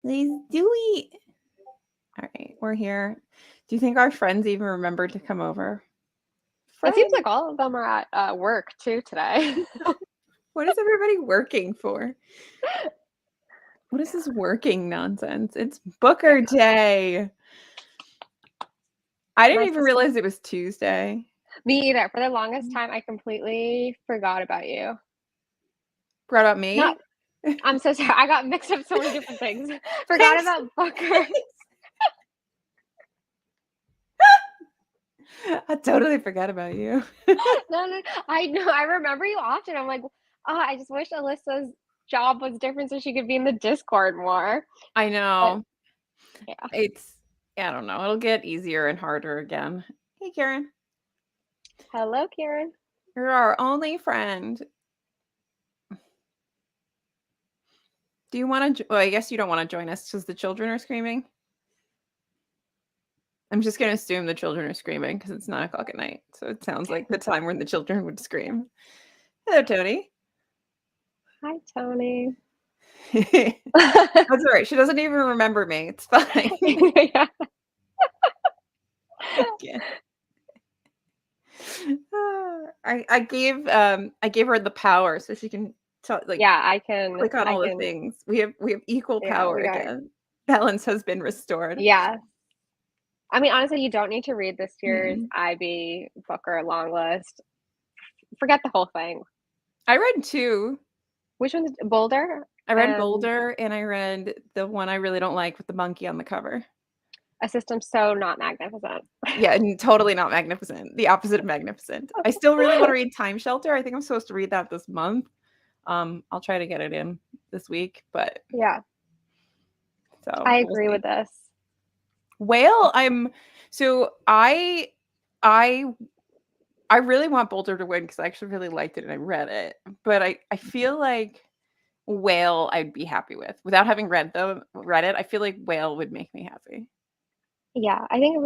Let's do it. All right, we're here. Do you think our friends even remembered to come over? It seems Friends, like all of them are at work too today. what is everybody working for? What is Yeah, this working nonsense? It's yeah. Booker Day. I didn't My even sister, realize it was Tuesday. me either. For the longest time, I completely forgot about you. Forgot about No, me. I'm so sorry. I got mixed up so many different things. Forgot Thanks. about Booker. I totally forgot about you. No, no, I know. I remember you often. I'm like, oh, I just wish Alyssa's job was different so she could be in the Discord more. I But know. yeah. It's, I don't know. It'll get easier and harder again. Hey, Karen. Hello, Kieran. You're our only friend. Do you want to? Well, I guess you don't want to join us because the children are screaming. I'm just going to assume the children are screaming because it's 9 o'clock at night. So it sounds like the time when the children would scream. Hello, Tony. Hi, Tony. That's all right. She doesn't even remember me. It's fine. Yeah. I can't. I gave her the power so she can like Yeah, I can. click on I all the can. things. We have equal Yeah, power we got. again. Balance has been restored. Yeah. I mean, honestly, you don't need to read this year's Mm. IB Booker long list. Forget the whole thing. I read two. Which one's Boulder I read and Boulder and I read the one I really don't like with the monkey on the cover. A System So Not Magnificent? Yeah, and totally not magnificent. The opposite of magnificent. I still really want to read Time Shelter. I think I'm supposed to read that this month. I'll try to get it in this week, but Yeah, so I we'll agree see. with this. Whale, so I I really want Boulder to win because I actually really liked it and I read it. But I feel like Whale I'd be happy with. Without having read it, I feel like Whale would make me happy. Yeah, I think it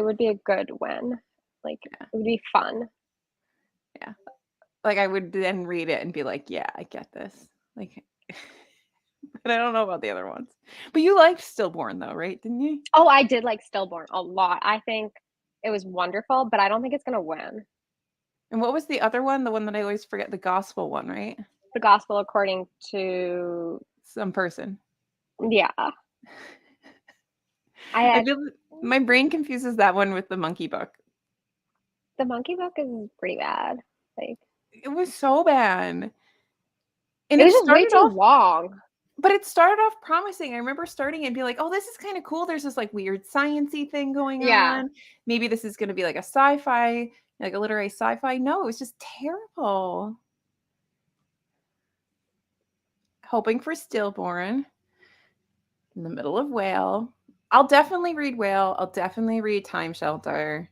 would be a good win. Like Yeah. it would be fun. Yeah. Like I would then read it and be like, yeah, I get this. Like but I don't know about the other ones. But you liked Stillborn though, right? Didn't you? Oh, I did like Stillborn a lot. I think it was wonderful, but I don't think it's gonna win. And what was the other one? The one that I always forget, the gospel one, right? The Gospel According to Some person. yeah. I I had feel my brain confuses that one with the monkey book. the Monkey Book is pretty bad. Like It was so bad. And it it was just way started too off long. but it started off promising. I remember starting it and being like, "Oh, this is kind of cool. There's this like weird sciency thing going Yeah. on. Maybe this is going to be like a sci-fi, like a literary sci-fi." No, it was just terrible. Hoping for Stillborn in the middle of Whale. I'll definitely read Whale. I'll definitely read Time Shelter.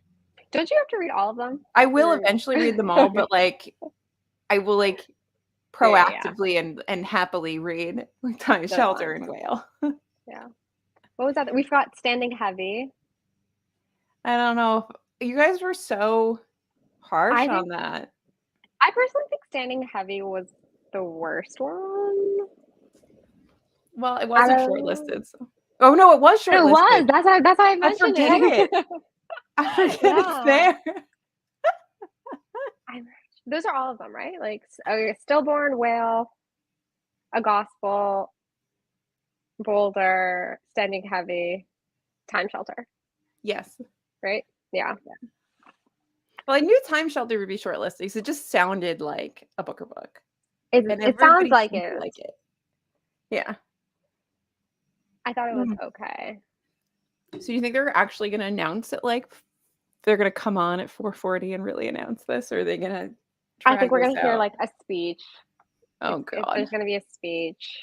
Don't you have to read all of them? I will Or eventually read them all, okay. but like I will like Yeah, yeah, yeah. proactively and happily read like Time Those Shelter ones. and Whale. Yeah. What was that? We've got Standing Heavy. I don't know. You guys were so harsh I on think that. I personally think Standing Heavy was the worst one. Well, it Out wasn't of shortlisted. So. Oh no, it was it was. shortlisted. That's why I I mentioned forget it. it. I forget it's Yeah. there. I those are all of them, right? Like okay, Stillborn, Whale, A Gospel, Boulder, Standing Heavy, Time Shelter, Yes. right? Yeah. Well, I knew Time Shelter would be shortlisted because it just sounded like a Booker book, and It sounds everybody like seemed to it. like it. Yeah. I thought it was Mhm. okay. So you think they're actually going to announce it? Like they're going to come on at 4:40 and really announce this, or are they going to I think drag we're this gonna hear out? like a speech. Oh If God. there's gonna be a speech.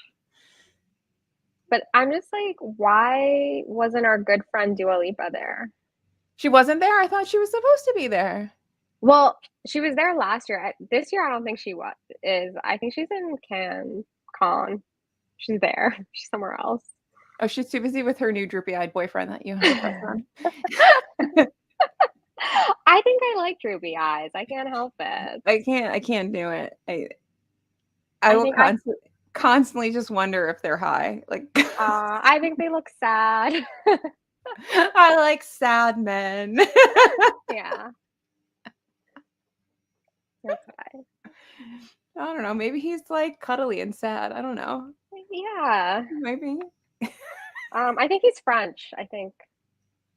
But I'm just like, why wasn't our good friend Dua Lipa there? She wasn't there. I thought she was supposed to be there. Well, she was there last year. This year, I don't think she is. I think she's in Con. She's there. She's somewhere else. Oh, she's too busy with her new droopy-eyed boyfriend that you have a crush on. I think I like droopy eyes. I can't help it. I can't do it. I I will think I constantly just wonder if they're high. Like, I think they look sad. I like sad men. Yeah. That's fine. I don't know. Maybe he's like cuddly and sad. I don't know. Yeah. Maybe. I think he's French. I think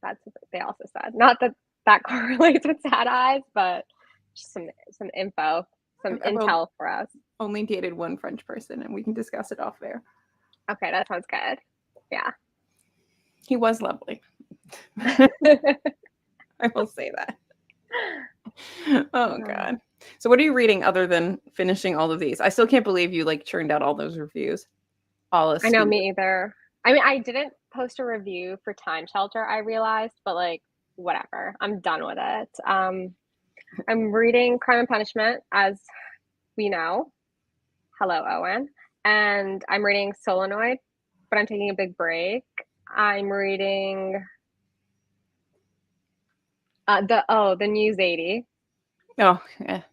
that's what they also said. Not that that correlates with sad eyes, but just some info, some I've intel for us. only dated one French person, and we can discuss it off there. Okay, that sounds good. Yeah. He was lovely. I will say that. Oh God. So what are you reading other than finishing all of these? I still can't believe you like churned out all those reviews. All I know, esteemed. me either. I mean, I didn't post a review for Time Shelter, I realized, but like, whatever. I'm done with it. I'm reading Crime and Punishment, as we know. Hello, Owen. And I'm reading Solenoid, but I'm taking a big break. I'm reading the News 80. Oh yeah.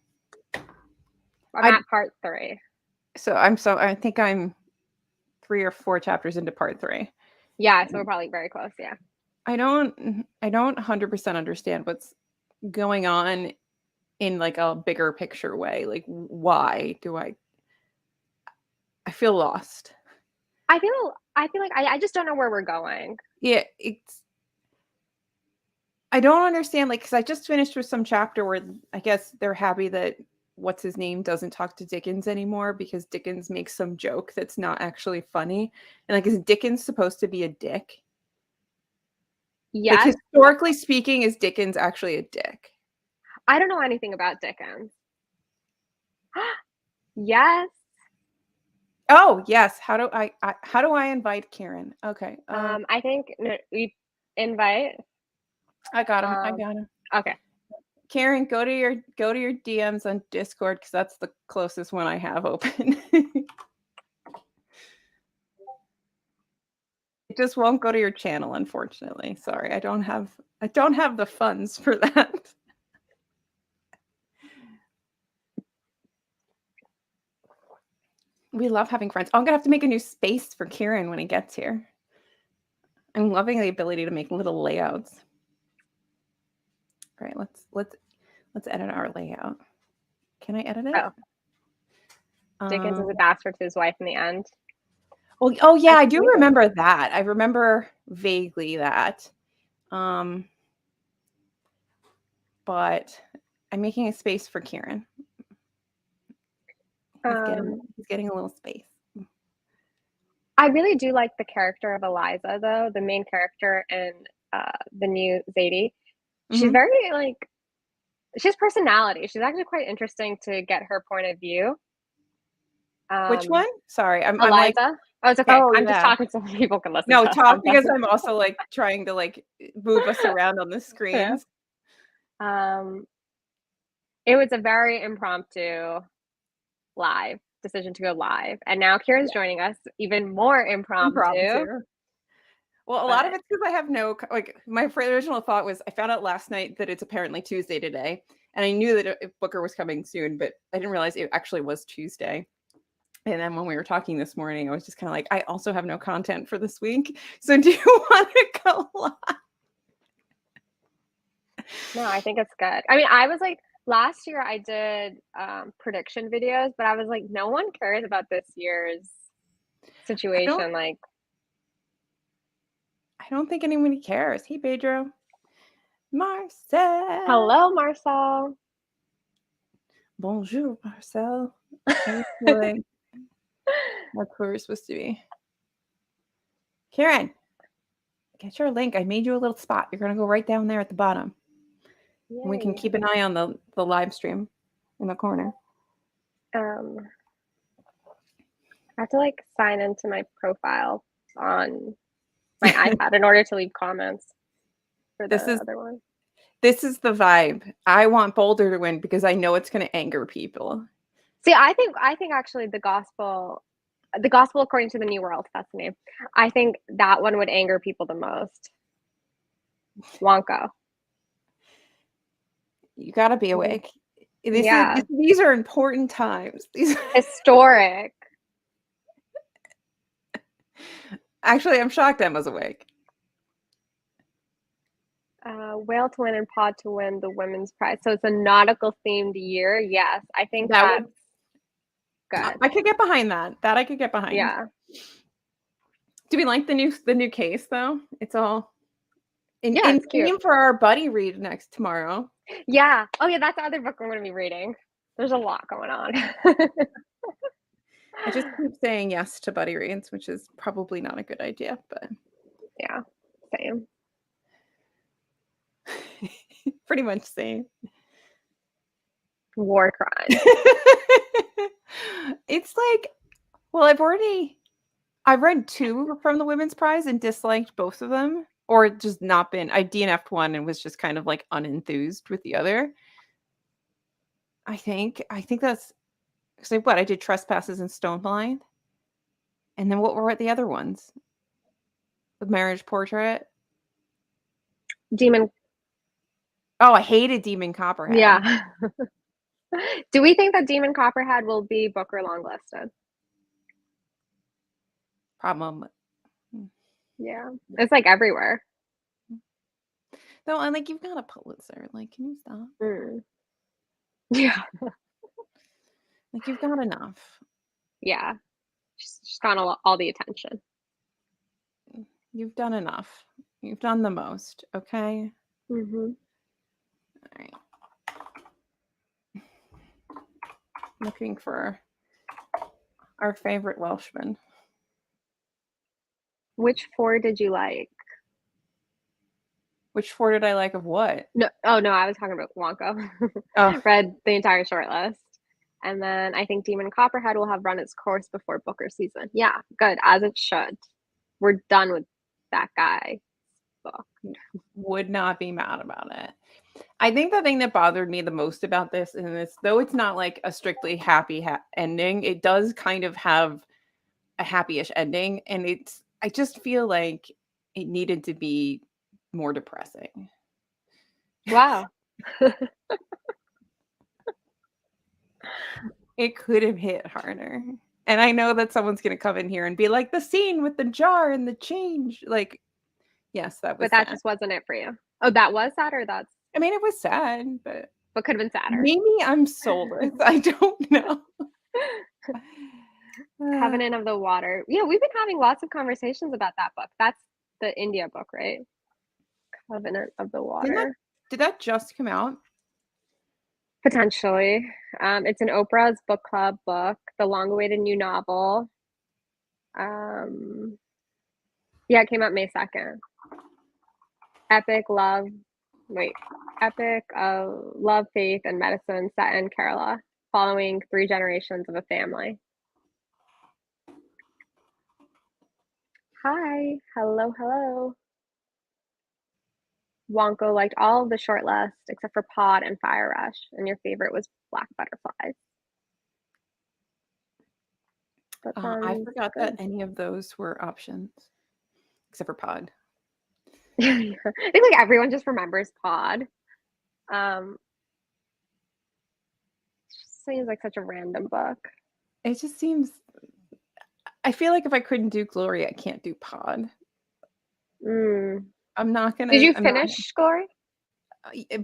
I'm at part 3. I think I'm 3 or 4 chapters into part 3. Yeah, so we're probably very close. Yeah. I don't 100% understand what's going on in like a bigger picture way. Like why do I feel lost. I feel like I just don't know where we're going. Yeah, I don't understand, like, because I just finished with some chapter where I guess they're happy that what's his name doesn't talk to Dickens anymore because Dickens makes some joke that's not actually funny. And like, is Dickens supposed to be a dick? Like, Yes. historically speaking, is Dickens actually a dick? I don't know anything about Dickens. Yes. Oh yes. How do I invite Karen? Okay. I think we invite. I got him. I got him. Okay. Karen, go to your DMs on Discord because that's the closest one I have open. It just won't go to your channel, unfortunately. Sorry, I don't have the funds for that. We love having friends. Oh, I'm gonna have to make a new space for Kieran when he gets here. I'm loving the ability to make little layouts. All right, let's edit our layout. Can I edit it? Dickens is a bastard to his wife in the end. Oh yeah, I do remember that. I remember vaguely that. But I'm making a space for Kieran. He's getting a little space. I really do like the character of Eliza, though, the main character in the new Zadie. She's very like, she has personality. She's actually quite interesting to get her point of view. Which one? Sorry, I'm Eliza. like, oh, it's okay. Oh, I'm yeah. just talking so people can listen. No, talk because I'm also like trying to like move us around on the screens. It was a very impromptu live decision to go live, and now Kira's joining us, even more impromptu. Well, a lot of it's because I have no like. My original thought was I found out last night that it's apparently Tuesday today, and I knew that Booker was coming soon, but I didn't realize it actually was Tuesday. And then when we were talking this morning, I was just kind of like, I also have no content for this week. So do you want to go live? No, I think it's good. I mean, I was like, last year I did prediction videos, but I was like, no one cares about this year's situation. Like, I don't think anybody cares. Hey, Pedro. Marcel. Hello, Marcel. Bonjour, Marcel. That's where we're supposed to be. Karen, get your link. I made you a little spot. You're going to go right down there at the bottom. We can keep an eye on the live stream in the corner. I have to like sign into my profile on my iPad in order to leave comments for the other one. This is the vibe. I want Boulder to win because I know it's going to anger people. See, I think actually the gospel according to the New World, that's the name. I think that one would anger people the most. Wonko. You got to be awake. These are important times. These historic. Actually, I'm shocked Emma's awake. Whale to win and pod to win the women's prize. So it's a nautical themed year. Yes, I think That that's would good. I could get behind that. That I could get behind. Yeah. Do we like the new case though? It's all Yeah, in it's cute. theme for our buddy read next tomorrow. Yeah. Oh yeah, that's the other book we're going to be reading. There's a lot going on. I just keep saying yes to buddy reads, which is probably not a good idea, but Yeah, same. pretty much same. War crime. It's like, well, I've read 2 from the women's prize and disliked both of them, or just not been. I DNF'd one and was just kind of like unenthused with the other. I think that's so what I did trespasses and stone blind. And then what were the other ones? The marriage portrait. Demon. Oh, I hated Demon Copperhead. Yeah. Do we think that Demon Copperhead will be Booker longlisted? Problem. Yeah. It's like everywhere. No, and like you've got a Pulitzer. Like, can you stop? Mm. Yeah. Like you've got enough. Yeah. She's gotten all the attention. You've done enough. You've done the most. Okay. Mm-hmm. All right. Looking for our favorite Welshman. Which 4 did you like? Which 4 did I like of what? No, oh no, I was talking about Wonka. Oh, Read the entire shortlist. And then I think Demon Copperhead will have run its course before Booker season. Yeah, good, as it should. We're done with that guy book. would not be mad about it. I think the thing that bothered me the most about this, and this, though it's not like a strictly happy ending, it does kind of have a happy-ish ending, and I just feel like it needed to be more depressing. Wow. It could have hit harder. And I know that someone's going to come in here and be like, the scene with the jar and the change. Like, yes, that was But that sad. just wasn't it for you. Oh, that was sad, or that's I mean, it was sad, but could have been sadder. maybe I'm soulless. I don't know. Covenant of the Water. Yeah, we've been having lots of conversations about that book. That's the India book, right? Covenant of the Water. Did that just come out? Potentially. It's an Oprah's book club book, the long-awaited new novel. Yeah, it came out May 2nd. Epic love. Wait. Epic of love, faith, and medicine set in Kerala, following 3 generations of a family. Hi. Hello, hello. Wonko liked all of the shortlist except for Pod and Fire Rush, and your favorite was Black Butterflies. I forgot that any of those were options, except for Pod. I think like everyone just remembers Pod. Seems like such a random book. It just seems. I feel like if I couldn't do Glory, I can't do Pod. I'm not gonna. Did you finish Glory?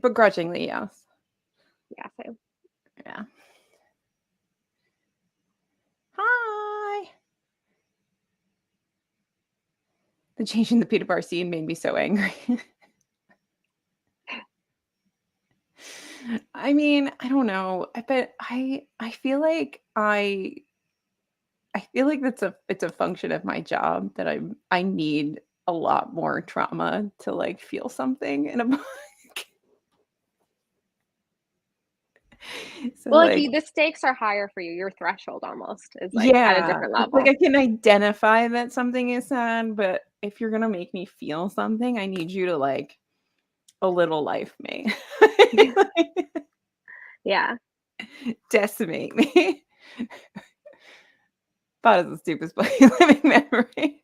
Begrudgingly, yes. Yeah, same. Yeah. Hi. The change in the peanut bar scene made me so angry. I mean, I don't know, but I feel like it's a function of my job that I need a lot more trauma to like feel something in a book. So Well, like, like the stakes are higher for you. Your threshold almost is like at a yeah, different it's level. like I can identify that something is sad, but if you're gonna make me feel something, I need you to like a little life me. Yeah. Decimate me. Thought it was the stupidest book in living memory.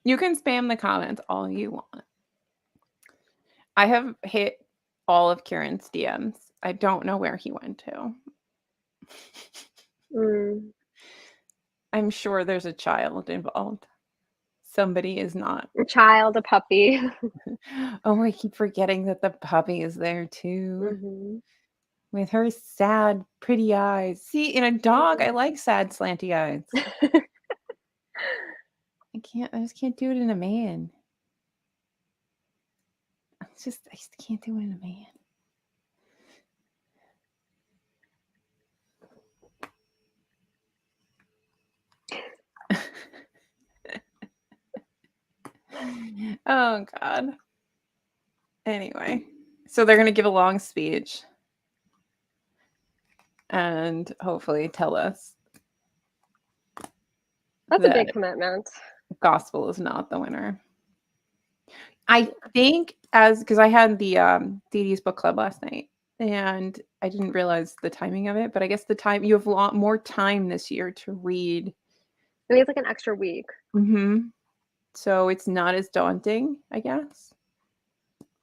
You can spam the comments all you want. I have hit all of Kieran's DMs. I don't know where he went to. I'm sure there's a child involved. Somebody is not. A child, a puppy. Oh, I keep forgetting that the puppy is there too. Mm-hmm. With her sad, pretty eyes. See, in a dog, I like sad, slanty eyes. I just can't do it in a man. I just can't do it in a man. Oh, God. Anyway, so they're going to give a long speech and hopefully tell us That's a big commitment. Gospel is not the winner. I think because I had the Dee Dee's book club last night and I didn't realize the timing of it, but I guess you have a lot more time this year to read. I mean, it's like an extra week. Mm-hmm. So it's not as daunting, I guess.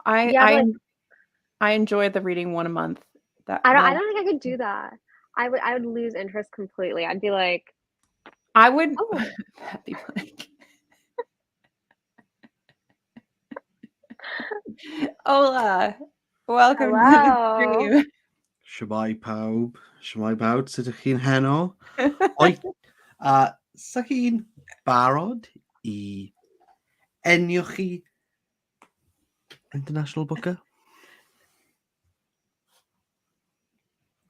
I enjoy the reading one a month. I don't think I could do that. I would lose interest completely. I'd be like, I would. Oh. That'd be like. Hola, welcome to the stream. Shwmae pawb, sut ydych chi'n heno? Oi, sa chi'n barod I ennill chi International Booker?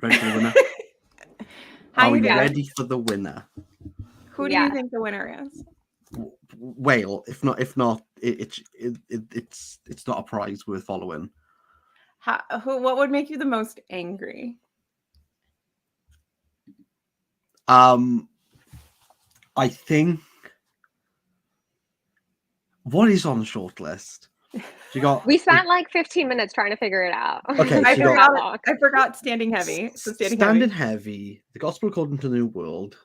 Ready for the winner? Are we ready for the winner? Who do you think the winner is? Whale. If not, it's not a prize worth following. What would make you the most angry? I think. What is on the shortlist? We spent like 15 minutes trying to figure it out. Okay, I forgot Standing Heavy. So Standing Heavy, The Gospel According to the New World,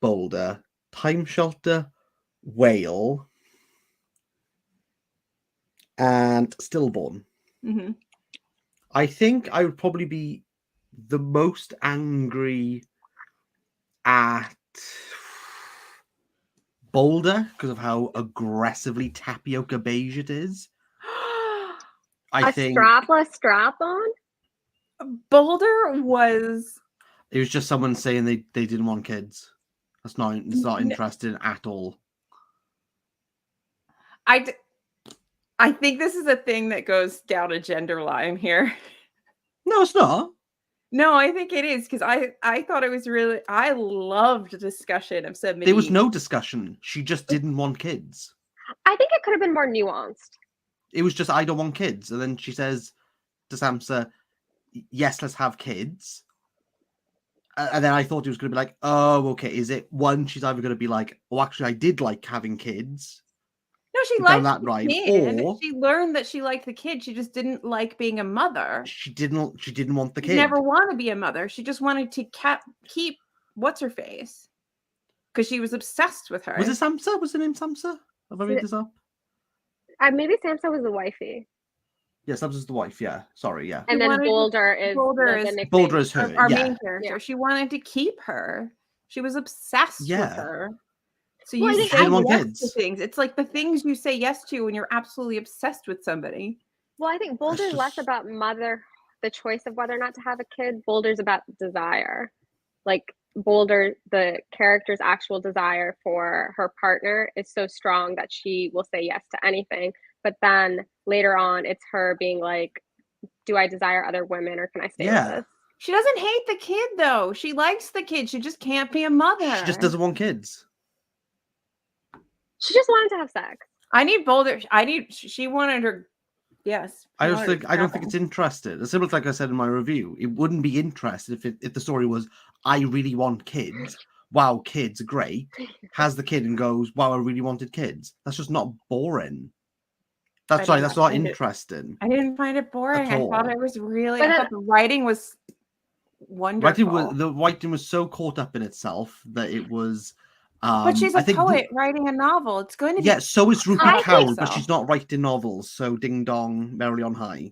Boulder, Time Shelter, Whale, and Stillborn. Mm-hmm. I think I would probably be the most angry at Boulder because of how aggressively tapioca beige it is. I think strapless strap-on? Boulder was... It was just someone saying they didn't want kids. It's not interested at all. I think this is a thing that goes down a gender line here. No, it's not. No, I think it is because I thought it was really... I loved discussion of somebody... There was no discussion. She just didn't want kids. I think it could have been more nuanced. It was just, I don't want kids. And then she says to Samsa, yes, let's have kids. And then I thought it was going to be like, oh, okay. Is it one? She's either going to be like, oh, actually, I did like having kids. No, she liked that right. Or she learned that she liked the kid. She just didn't like being a mother. She didn't want the kid. She never wanted to be a mother. She just wanted to keep what's her face because she was obsessed with her. Was it Samsa? Was her name Samsa? Have I made this up? Maybe Samsa was the wifey. Yeah, Samsa's the wife. Yeah, sorry. Yeah, and then Boulder is her. Our main character. Yeah. She wanted to keep her. She was obsessed with her. So you say yes to things. It's like the things you say yes to when you're absolutely obsessed with somebody. Well, I think Boulder's less about the choice of whether or not to have a kid. Boulder's about desire. Like Boulder, the character's actual desire for her partner is so strong that she will say yes to anything. But then later on, it's her being like, do I desire other women or can I stay with this? She doesn't hate the kid, though. She likes the kid. She just can't be a mother. She just doesn't want kids. She just wanted to have sex. I need Boulder. She wanted her. Yes. I don't think it's interested. As similar like I said in my review, it wouldn't be interested if the story was, I really want kids. Wow, kids, great. Has the kid and goes, wow, I really wanted kids. That's just not boring. That's not interesting. I didn't find it boring. I thought it was really. I thought the writing was wonderful. The writing was so caught up in itself that it was. But she's a poet writing a novel. It's going to be. Yeah, so is Rupi Kaur, but she's not writing novels. So ding dong, merrily on high.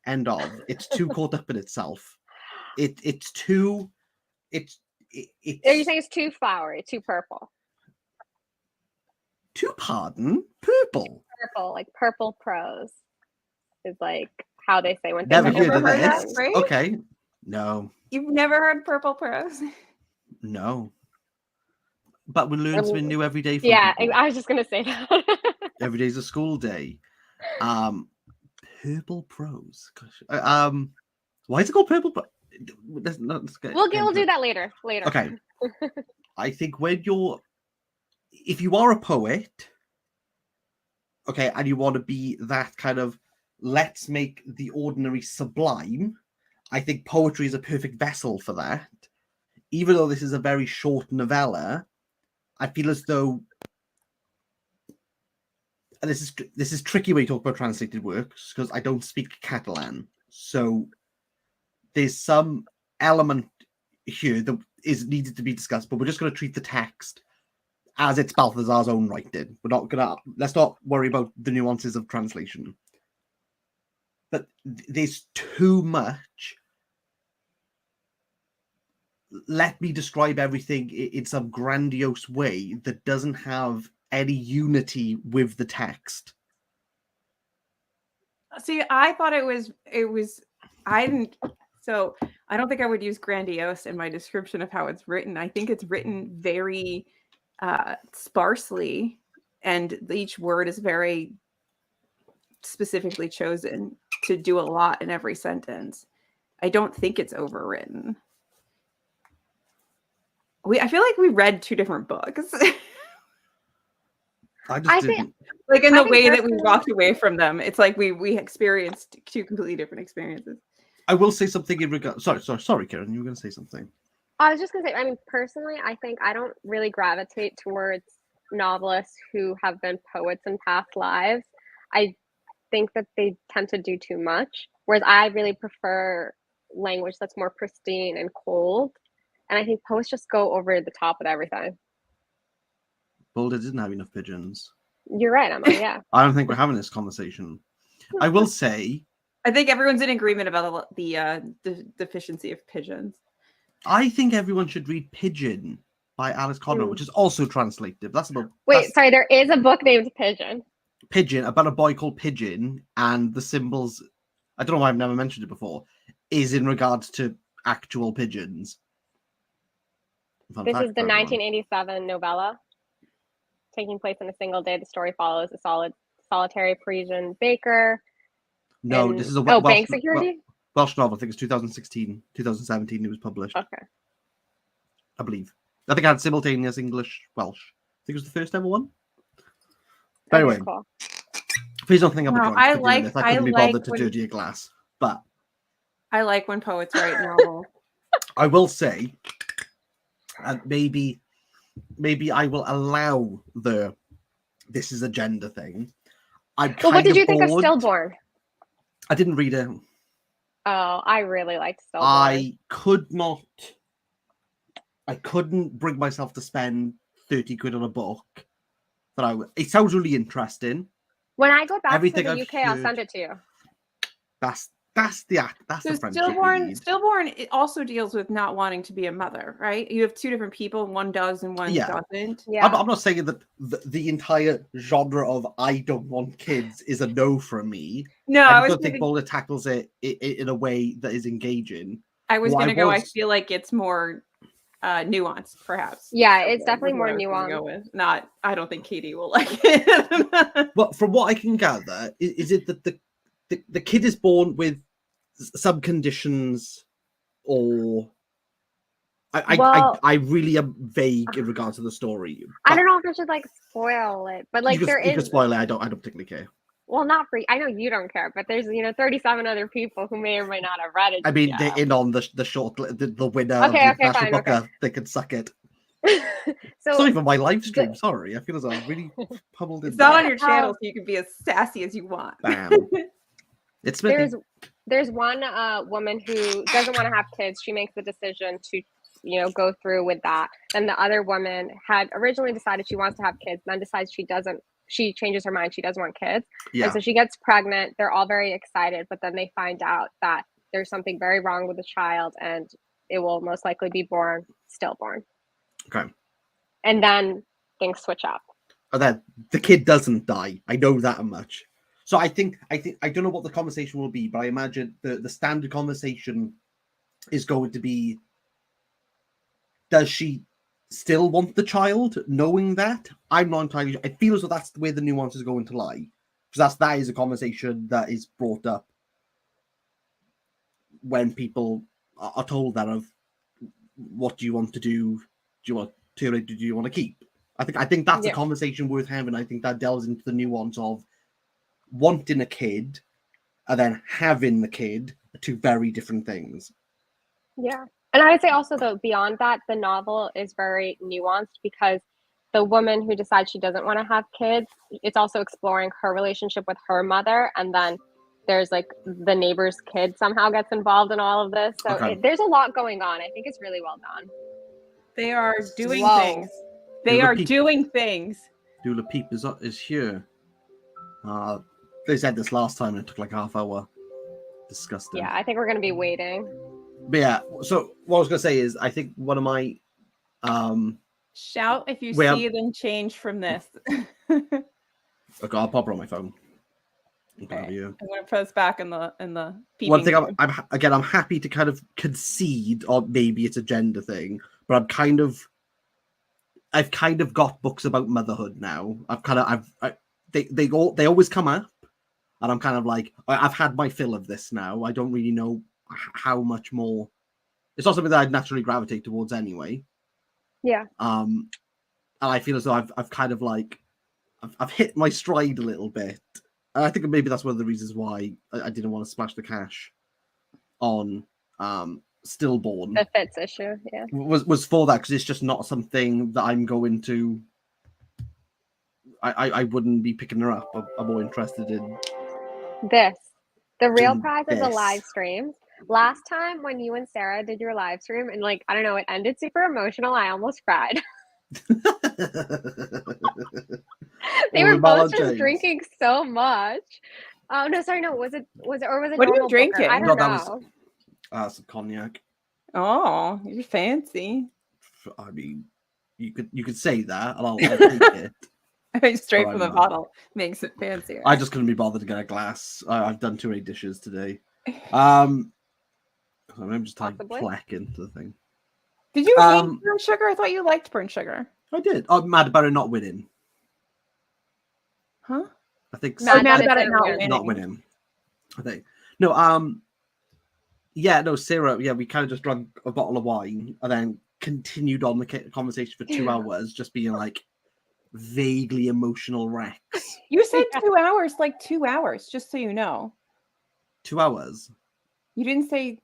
End of. It's too caught up in itself. It's too. It's Are you saying it's too flowery, too purple? too pardon purple. Purple, like purple prose, is like how they say when Never things are heard of heard that, this. right? Okay, no, You've never heard purple prose? no. But we learn something new every day from Yeah, people. I was just gonna say that. Every day's a school day. Purple prose. Gosh. Why is it called purple prose? We'll do that later. Okay. I think if you are a poet, okay, and you want to be that kind of let's make the ordinary sublime, I think poetry is a perfect vessel for that. Even though this is a very short novella, I feel as though, and this is tricky when you talk about translated works because I don't speak Catalan, so there's some element here that is needed to be discussed, but we're just going to treat the text as it's Balthazar's own writing. Let's not worry about the nuances of translation. But there's too much. Let me describe everything in some grandiose way that doesn't have any unity with the text. See, I thought it was I didn't so I don't think I would use grandiose in my description of how it's written. I think it's written very sparsely, and each word is very specifically chosen to do a lot in every sentence. I don't think it's overwritten. I feel like we read two different books. I think- didn't. Like in I the think way that we personally- walked away from them. It's like we experienced two completely different experiences. I will say something in regard. Sorry, Karen. You were going to say something. I was just gonna say, I mean, personally, I think I don't really gravitate towards novelists who have been poets in past lives. I think that they tend to do too much, whereas I really prefer language that's more pristine and cold. And I think poets just go over the top with everything. Boulder didn't have enough pigeons. You're right, Emma. Yeah. I don't think we're having this conversation. I will say, I think everyone's in agreement about the deficiency of pigeons. I think everyone should read Pigeon by Alice Conroy, which is also translated. Wait, sorry, there is a book named Pigeon. Pigeon, about a boy called Pigeon, and the symbols, I don't know why I've never mentioned it before, is in regards to actual pigeons. Fun This fact is the for everyone. 1987 novella. Taking place in a single day, the story follows a solitary Parisian baker. No, and- this is a bank security? Welsh novel. I think it's 2016, 2017 it was published. Okay. I believe. I think I had simultaneous English, Welsh. I think it was the first ever one. But Okay, anyway, cool. please don't think I'm a No, drunk I for doing like- this. I couldn't I be like bothered to when- dirty a glass. But I like when poets write novels. I will say, and maybe I will allow this is a gender thing. I'm Well, what kind did of you think of bored. Stillborn? I didn't read it. Oh, I really liked Stillborn. I couldn't bring myself to spend 30 quid on a book. It sounds really interesting. When I go back Everything to the I've UK, I'll heard- send it to you. That's So the friendship we need. stillborn it also deals with not wanting to be a mother, right? You have two different people, one does and one Yeah. doesn't. Yeah. I'm not saying that the entire genre of I don't want kids is a no from me. No, I I just was don't think Boulder tackles it in a way that is engaging. I was Well, gonna go. I was- feel like it's more nuanced, perhaps. Yeah, So it's definitely was what more I was gonna nuanced. go with. Not, I don't think Katie will like it. But from what I can gather, is it that the kid is born with some conditions, or I really am vague in regards to the story. I don't know if I should like spoil it, but like you there can is. spoil it. I don't particularly care. Well, not for. I know you don't care, but there's 37 other people who may or may not have read it. I mean, yet. they're in on the short the winner Okay, of the okay, National fine, Booker. okay. They can suck it. So It's not even my live stream. Sorry, I feel as though I'm really pummeled in. It's not on your Oh. channel, so you can be as sassy as you want. Bam. It's Smithy. there's one woman who doesn't want to have kids. She makes the decision to go through with that. Then the other woman had originally decided she wants to have kids, then decides she changes her mind. She doesn't want kids. Yeah. And so she gets pregnant. They're all very excited, but then they find out that there's something very wrong with the child and it will most likely be born stillborn. Okay. And then things switch up. And then the kid doesn't die. I know that much. So I think I don't know what the conversation will be, but I imagine the standard conversation is going to be, does she still want the child, knowing that? I'm not entirely sure. I feel as though that's where the nuance is going to lie. Because that is a conversation that is brought up when people are told that of, what do you want to do? Do you want to do you want to keep? I think that's a conversation worth having. I think that delves into the nuance of wanting a kid and then having the kid are two very different things. Yeah. And I would say also, though, beyond that, the novel is very nuanced because the woman who decides she doesn't want to have kids, it's also exploring her relationship with her mother. And then there's like the neighbor's kid somehow gets involved in all of this. So there's a lot going on. I think it's really well done. They are doing things. They are doing things. Dula Peep is here. They said this last time and it took like half hour. Disgusting. Yeah, I think we're going to be waiting. But yeah, so what I was going to say is I think one of my... Shout if you see them change from this. Okay, I'll pop it on my phone. Okay. I'm going to post back in the one thing I'm happy to kind of concede, or maybe it's a gender thing, but I've kind of got books about motherhood now. They always come up, and I'm kind of like, I've had my fill of this now. I don't really know how much more. It's not something that I'd naturally gravitate towards anyway. Yeah. And I feel as though I've kind of like I've hit my stride a little bit. And I think maybe that's one of the reasons why I didn't want to splash the cash on Stillborn. The Fitz issue, yeah. Was for that, because it's just not something that I'm going to... I wouldn't be picking her up. I'm more interested in... This. The real prize is the live streams. Last time when you and Sarah did your live stream, and like, I don't know, it ended super emotional. I almost cried. They were both just drinking so much. Oh no, sorry, no. Was it what are you drinking? I don't know. That was some cognac. Oh, you're fancy. I mean, you could say that, and I'll take it. I mean, straight from the bottle makes it fancier. I just couldn't be bothered to get a glass. I've done too many dishes today. I'm just typing plaque into the thing. Did you hate burnt sugar? I thought you liked burnt sugar. I did. I'm mad about it not winning. Huh? I think mad about it not winning. I think. No, yeah, no, Sarah, yeah, we kind of just drank a bottle of wine and then continued on the conversation for 2 hours, just being like vaguely emotional wrecks. You said 2 hours, like 2 hours, just so you know. 2 hours? You didn't say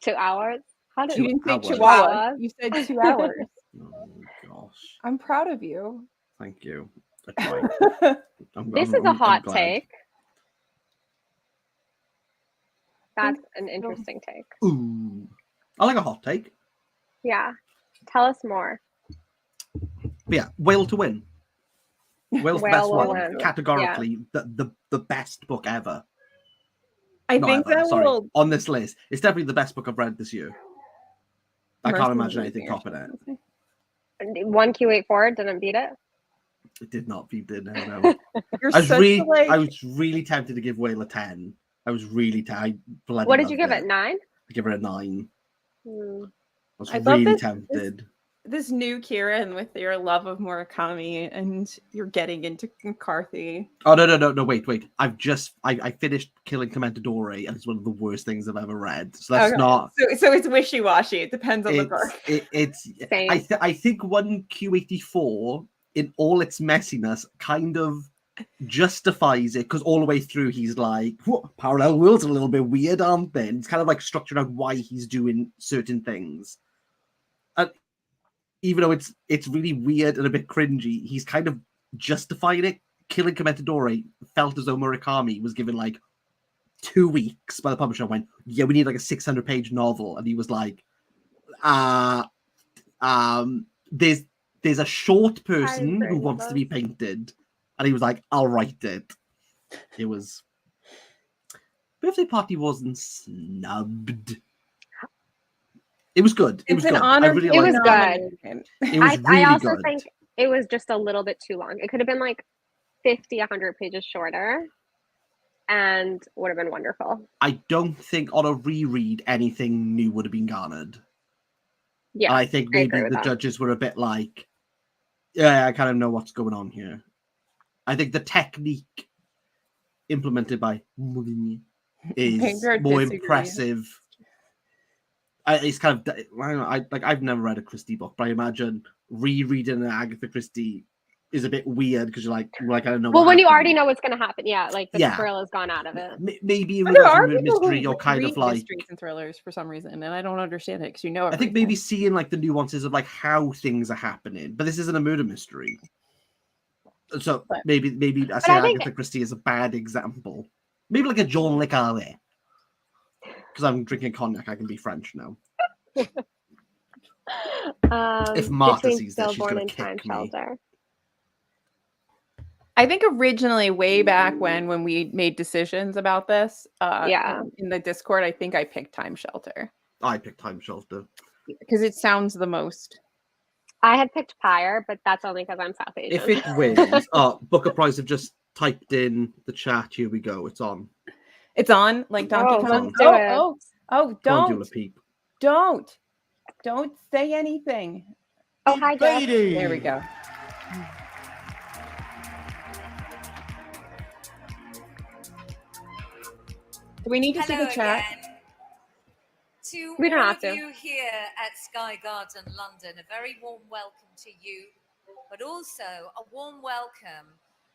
2 hours? You didn't say Chihuahua. You said 2 hours. Oh gosh. I'm proud of you. Thank you. This is a hot take. That's an interesting take. Ooh. I like a hot take. Yeah. Tell us more. But yeah, Whale to win. Whale's the best one. Win. Categorically, the best book ever. I think that will... On this list, it's definitely the best book I've read this year. I can't imagine anything topping it. 1Q84 didn't beat it? It did not beat it. No. I was really tempted to give Whale a 10. I was really What did you give it? 9? I give it a 9. I was I really tempted. This new Kieran with your love of Murakami and you're getting into McCarthy. Oh no! Wait! I finished Killing Commendadore, and it's one of the worst things I've ever read. So that's not. So it's wishy washy. It depends on the book. I think 1Q84 in all its messiness kind of justifies it, because all the way through he's like, parallel worlds are a little bit weird, aren't they? And it's kind of like structured out why he's doing certain things. And even though it's really weird and a bit cringy, he's kind of justified it. Killing Commendadore felt as though Murakami was given like 2 weeks by the publisher and went, yeah, we need like a 600-page novel. And he was like, there's a short person who wants to be painted. and he was like, "I'll write it." It was Birthday Party wasn't snubbed. It was good. It was an good. honor. I really It liked was it. good. It was I really also good. think it was just a little bit too long. It could have been like 50, 100 pages shorter and would have been wonderful. I don't think on a reread anything new would have been garnered. Yeah, I think I maybe agree with the that. judges were a bit like, yeah, I kind of know what's going on here. I think the technique implemented by Mourinho is Pedro more disagrees. impressive. It's kind of, I don't know, I've never read a Christie book, but I imagine rereading an Agatha Christie is a bit weird because you're like I don't know. Well, what when you happened. already know what's going to happen, yeah, like the Yeah. thrill has gone out of it. Maybe But there are with people mystery, who you're kind read of like mysteries and thrillers for some reason, and I don't understand it because you know I think everything. maybe seeing like the nuances of like how things are happening, but this isn't a murder mystery. So But- maybe I say I think- Agatha Christie is a bad example. Maybe like a John le Carré. Because I'm drinking cognac, I can be French now. If Marta between sees this, she's Stillborn gonna and Time kick me. Shelter. I think originally, way back when we made decisions about this, Yeah. in the Discord, I think I picked Time Shelter I picked Time Shelter. because it sounds the most. I had picked Pyre, but that's only because I'm South Asian. If it wins, Booker Prize have just typed in the chat. Here we go. It's on. It's on like Donkey Oh, Kong. let's do it. Come on, Don't, Dula Peep. don't say anything. Oh, hi, Jeff. There we go. Do we need to see the chat? Again. To We don't all have of to. you here at Sky Garden London, a very warm welcome to you, but also a warm welcome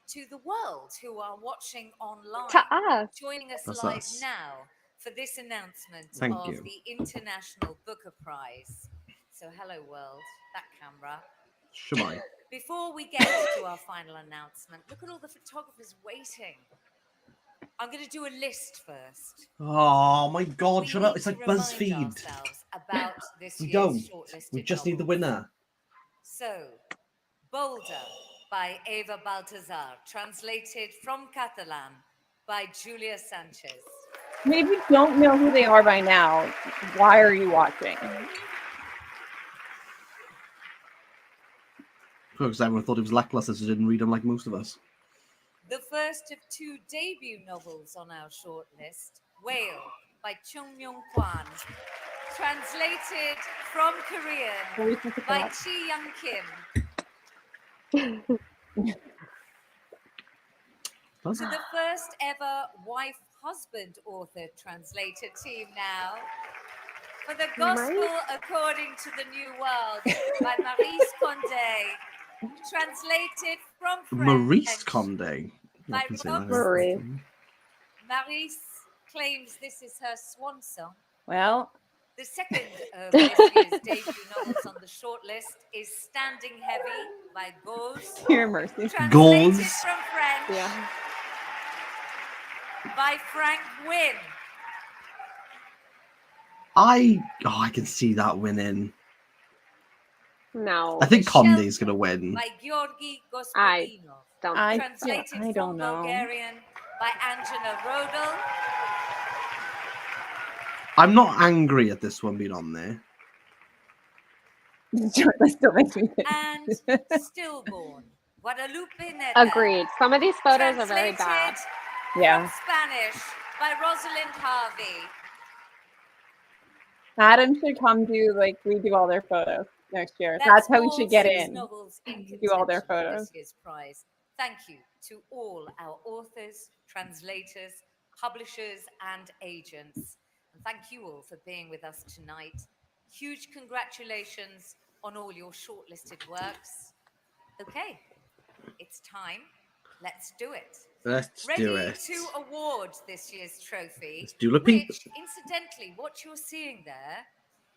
to the world who are watching online. To us. Joining us That's live us. now for this announcement Thank of you. the International Booker Prize. So hello world, that camera. Shemai. Before we get to our final announcement, look at all the photographers waiting. I'm going to do a list first. Oh my God, We shut up! need It's to like remind BuzzFeed. ourselves about this We year's don't. shortlisted We just need the novels. winner. So, Boulder by Eva Baltazar, translated from Catalan by Julia Sanchez. I mean, if you don't know who they are by now, why are you watching? Because everyone thought it was lackluster, so didn't read them like most of us. The first of two debut novels on our shortlist, Whale by Chung Myung Kwan, translated from Korean by Chi Young Kim. To the first ever wife-husband author translator team now. For the Gospel According to the New World by Maurice Condé, translated from French Maurice Condé. by I can say Rob. that. Maurice claims this is her swan song. Well, The second of this year's debut novels on the shortlist is Standing Heavy by Gauze, your mercy. translated Gauze. from French Yeah. by Frank Wynne. I can see that winning. No. I think The Condé's Shelter gonna win. by Georgi I Gospodinov. don't. Translated I don't from know. Bulgarian by Angela Rodel. I'm not angry at this one being on there. That still makes me think. And Stillborn, Guadalupe Neta. Agreed. Some of these photos are very bad. Translated Yeah. from Spanish by Rosalind Harvey. Adam should come redo all their photos next year. That's how we all should get 6 in. novels in Do all their contention for photos. This year's prize. Thank you to all our authors, translators, publishers, and agents. And thank you all for being with us tonight. Huge congratulations on all your shortlisted works. Okay, it's time. Let's do it. Let's Ready do it. to award this year's trophy, Let's do the peep. which, incidentally, what you're seeing there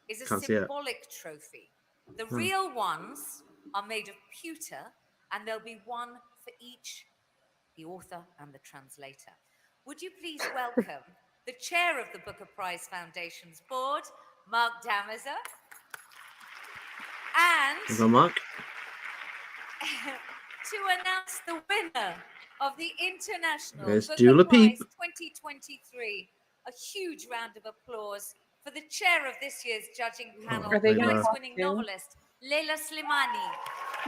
is a Can't see it. symbolic trophy. The real ones are made of pewter, and there'll be one for each, the author and the translator. Would you please welcome the chair of the Booker Prize Foundation's board, Mark Damazer, Is that and Mark? to announce the winner of the International There's Booker Dula Peep. Prize 2023. A huge round of applause for the chair of this year's judging panel, Are they gonna talk prize-winning too? novelist Leila Slimani.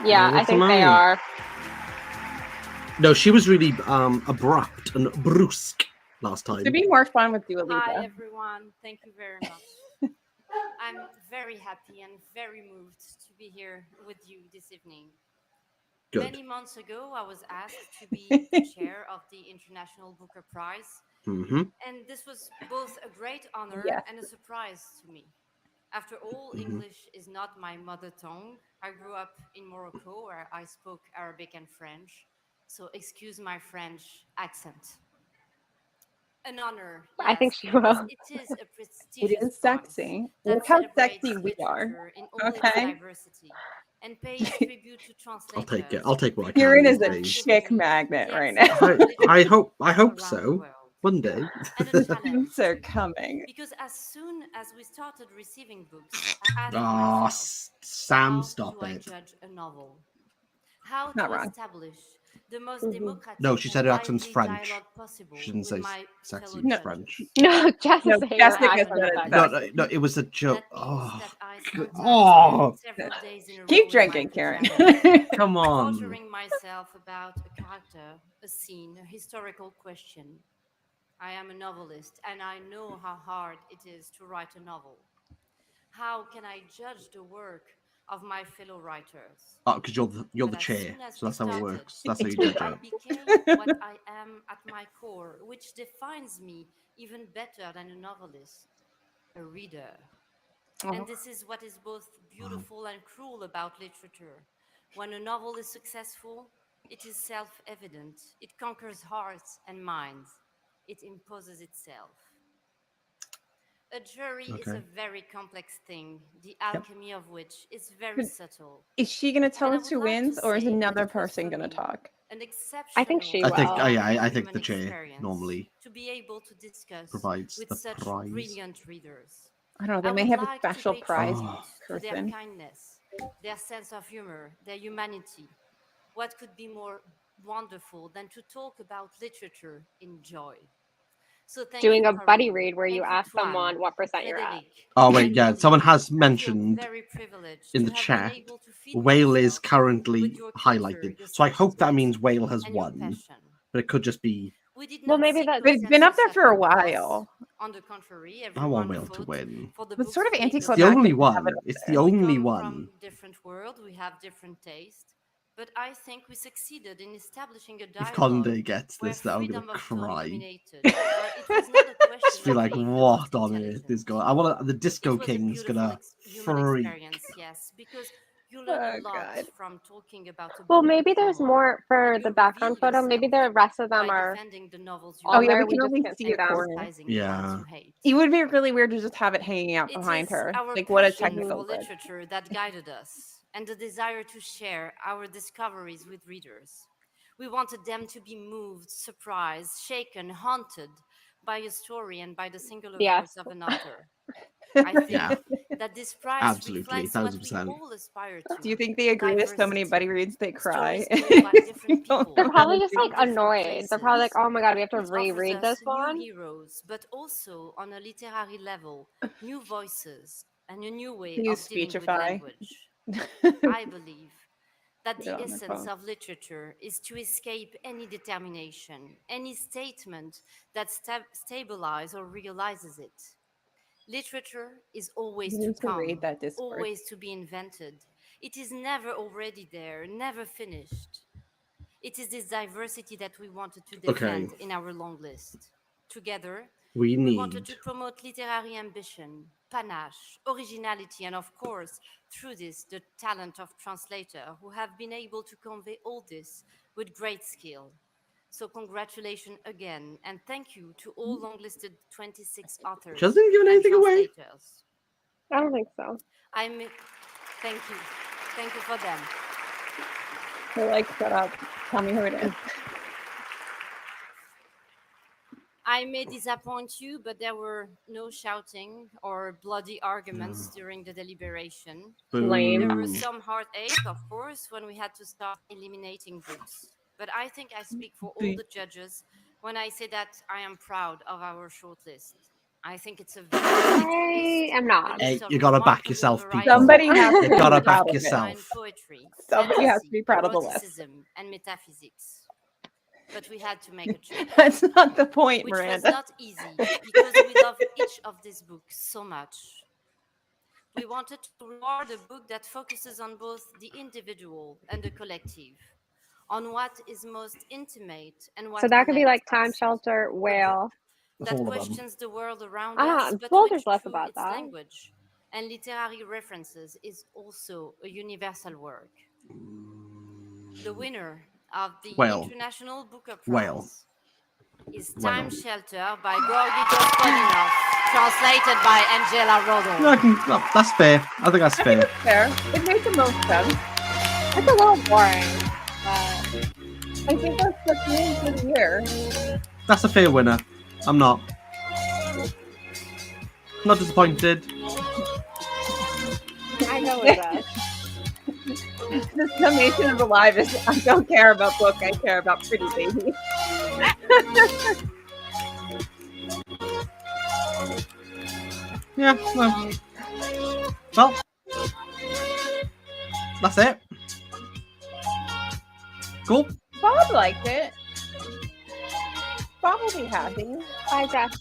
Yeah, Yeah, I think they Samani. are. No, she was really abrupt and brusque last To time. be more fun with Dua Hi, Lipa. everyone. Thank you very much. I'm very happy and very moved to be here with you this evening. Good. Many months ago, I was asked to be the chair of the International Booker Prize, Mm-hmm. and this was both a great honor Yes. and a surprise to me. After all, Mhm. English is not my mother tongue. I grew up in Morocco where I spoke Arabic and French, so excuse my French accent. An honor, I think yes, she because will. it is a It prestigious is prize sexy. that Look how celebrates sexy we are. literature in all its Okay. diversity and pays tribute to I'll take it. translators, I'll take what I Kieran can is these a days. chick magnet the right access now. of literature I hope around the so. world, One day. and a challenge Things are too. coming. Because as soon as we started receiving books, I asked Ah, myself, Sam, how stop do I it. judge a novel? How Not to wrong. establish the most Mhm. democratic No, she said and her accent's lively French. dialogue She possible didn't with say my sexy. fellow It's No. French. No, Jessica No, said your Jessica accent said is it's sexy. No, sexy. no, it was a joke. That means Oh, that I good. sometimes spend Oh, several days in a Keep row in drinking, my Karen. pajamas, come on. torturing myself about a character, a scene, a historical question. I am a novelist, and I know how hard it is to write a novel. How can I judge the work of my fellow writers? Oh, because you're But the as chair, soon as so we that's how it started, works. That's how you judge I it. became what I am at my core, which defines me even better than a novelist, a reader. And Oh, this is what is both beautiful and cruel about literature. When a novel is successful, it is self evident. It conquers hearts and minds. It imposes itself. A jury is Okay. a very complex thing, the Yep. alchemy of which is very But subtle. is she going to tell And I us would who like to wins, or is say that another it was person for going to me talk? an I think exceptional she I think, will. oh, yeah, I think human the chair experience normally to be able to discuss provides with the such prize. brilliant readers. I don't know. They I may would have a like to special pay prize tribute to their person. kindness, their sense of humor, their humanity. What could be more wonderful than to talk about literature in joy? So thank Doing you, a buddy Corinne. read where you Thank you, ask Tuan, someone what percent you're at. Frederic, Oh wait, and yeah, Lily. someone has I feel mentioned very privileged in to the have been chat able to feed Whale is myself currently with your culture, highlighted. your So I hope that sentiment, means Whale has and your won, passion. but it could just be. We did Well, not maybe seek that- But it's been up consensus there at for a all costs. while. On the contrary, I want everyone Whale to fought win. for the But book's sort of fate It's the anticlimactic only to have it one. up It's there. the we only come one. from different worlds, we have different tastes, but I think we succeeded in establishing a If dialogue Conde gets where this, then I'm gonna freedom of tone cry. dominated, where it was not a Just question be of like, being the what most on earth intelligent. is going? I want the Disco It was a King's beautiful gonna human freak. experience, yes, because you learn Oh, a lot God. from talking about a Well, book maybe with there's someone, more for and the you background reveal photo. Maybe yourself the rest of them by are defending the novels you Oh, on yeah, love there. we We can just only can't see see a and them. corner. criticizing the ones Yeah. you hate. It would be really weird to just have it hanging out It behind is her. our Like, what a passion technical for glitch. literature that guided us, and the desire to share our discoveries with readers. We wanted them to be moved, surprised, shaken, haunted by a story and by the singular Yes. voice of an author. I think Yeah, that this prize absolutely, reflects what we 1000%. all aspire to. Do you think they agree with so many Diversity. buddy reads they cry? Stories told by different Don't people They're know probably how just to like from different annoyed. They're probably like, places. oh my god, we have to It offers reread us this new one. heroes, but also on a literary level, new voices and a new way use of dealing with Speechify. language. I believe that Put the it on my essence phone. of literature is to escape any determination, any statement that stabilizes or realizes it. Literature is always You to need to read come, that Discord. always to be invented. It is never already there, never finished. It is this diversity that we wanted to Okay, defend in our long list. Together, we we wanted need. to promote literary ambition, panache, originality, and of course, through this, the talent of translator who have been able to convey all this with great skill. So congratulations again, and thank you to all longlisted 26 authors She hasn't given and anything away. translators. I don't think so. I'm thank you. Thank you for them. They're like, shut up. Tell me who it is. I may disappoint you, but there were no shouting or bloody arguments during the deliberation. Lame. There was Boo. some heartache, of course, when we had to start eliminating books. But I think I speak for all the judges when I say that I am proud of our shortlist. I think it's a very beautiful list, I am a not. Hey, list of you gotta back remarkable yourself, variety, people. Somebody has to You be gotta proud back of it. yourself. fine poetry, Somebody has to fantasy, be proud of the list. eroticism, and metaphysics. But we had to make a choice, That's not the point, which was Miranda. not easy because we love each of these books so much. We wanted to reward a book that focuses on both the individual and the collective, on what is most intimate and So what that could be connects like Time us. Shelter, A Whale. book that All of them. questions the world around us, but Boulder's which, less through about its that. language and literary references, is also a universal work. The winner of the Whale. International Booker Whale. Prize is Whale. Time Shelter by Gorgi Gospodinov, translated by Angela Rodel. No, that's fair. I think that's I think fair. it's fair. It made the most sense. It's a little boring. But I think that's the theme for the year. That's a fair winner. I'm not. Not disappointed. I go with that. The summation of Alive is I don't care about book, I care about pretty baby. Yeah, well, that's it. Cool. Bob liked it. Bob will be happy. Bye, Jess.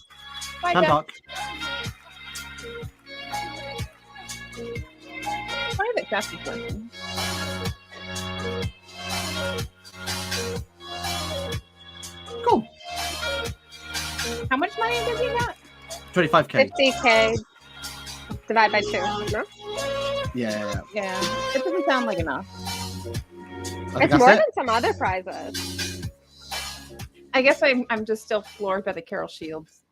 Bye, Can Jeff. talk. Funny that Jeff is listening. Cool. How much money does he got? 25k. 50K divided by 2. No? Yeah. Yeah, it doesn't sound like enough. I think It's more that's it. than some other prizes. I guess I'm just still floored by the Carol Shields.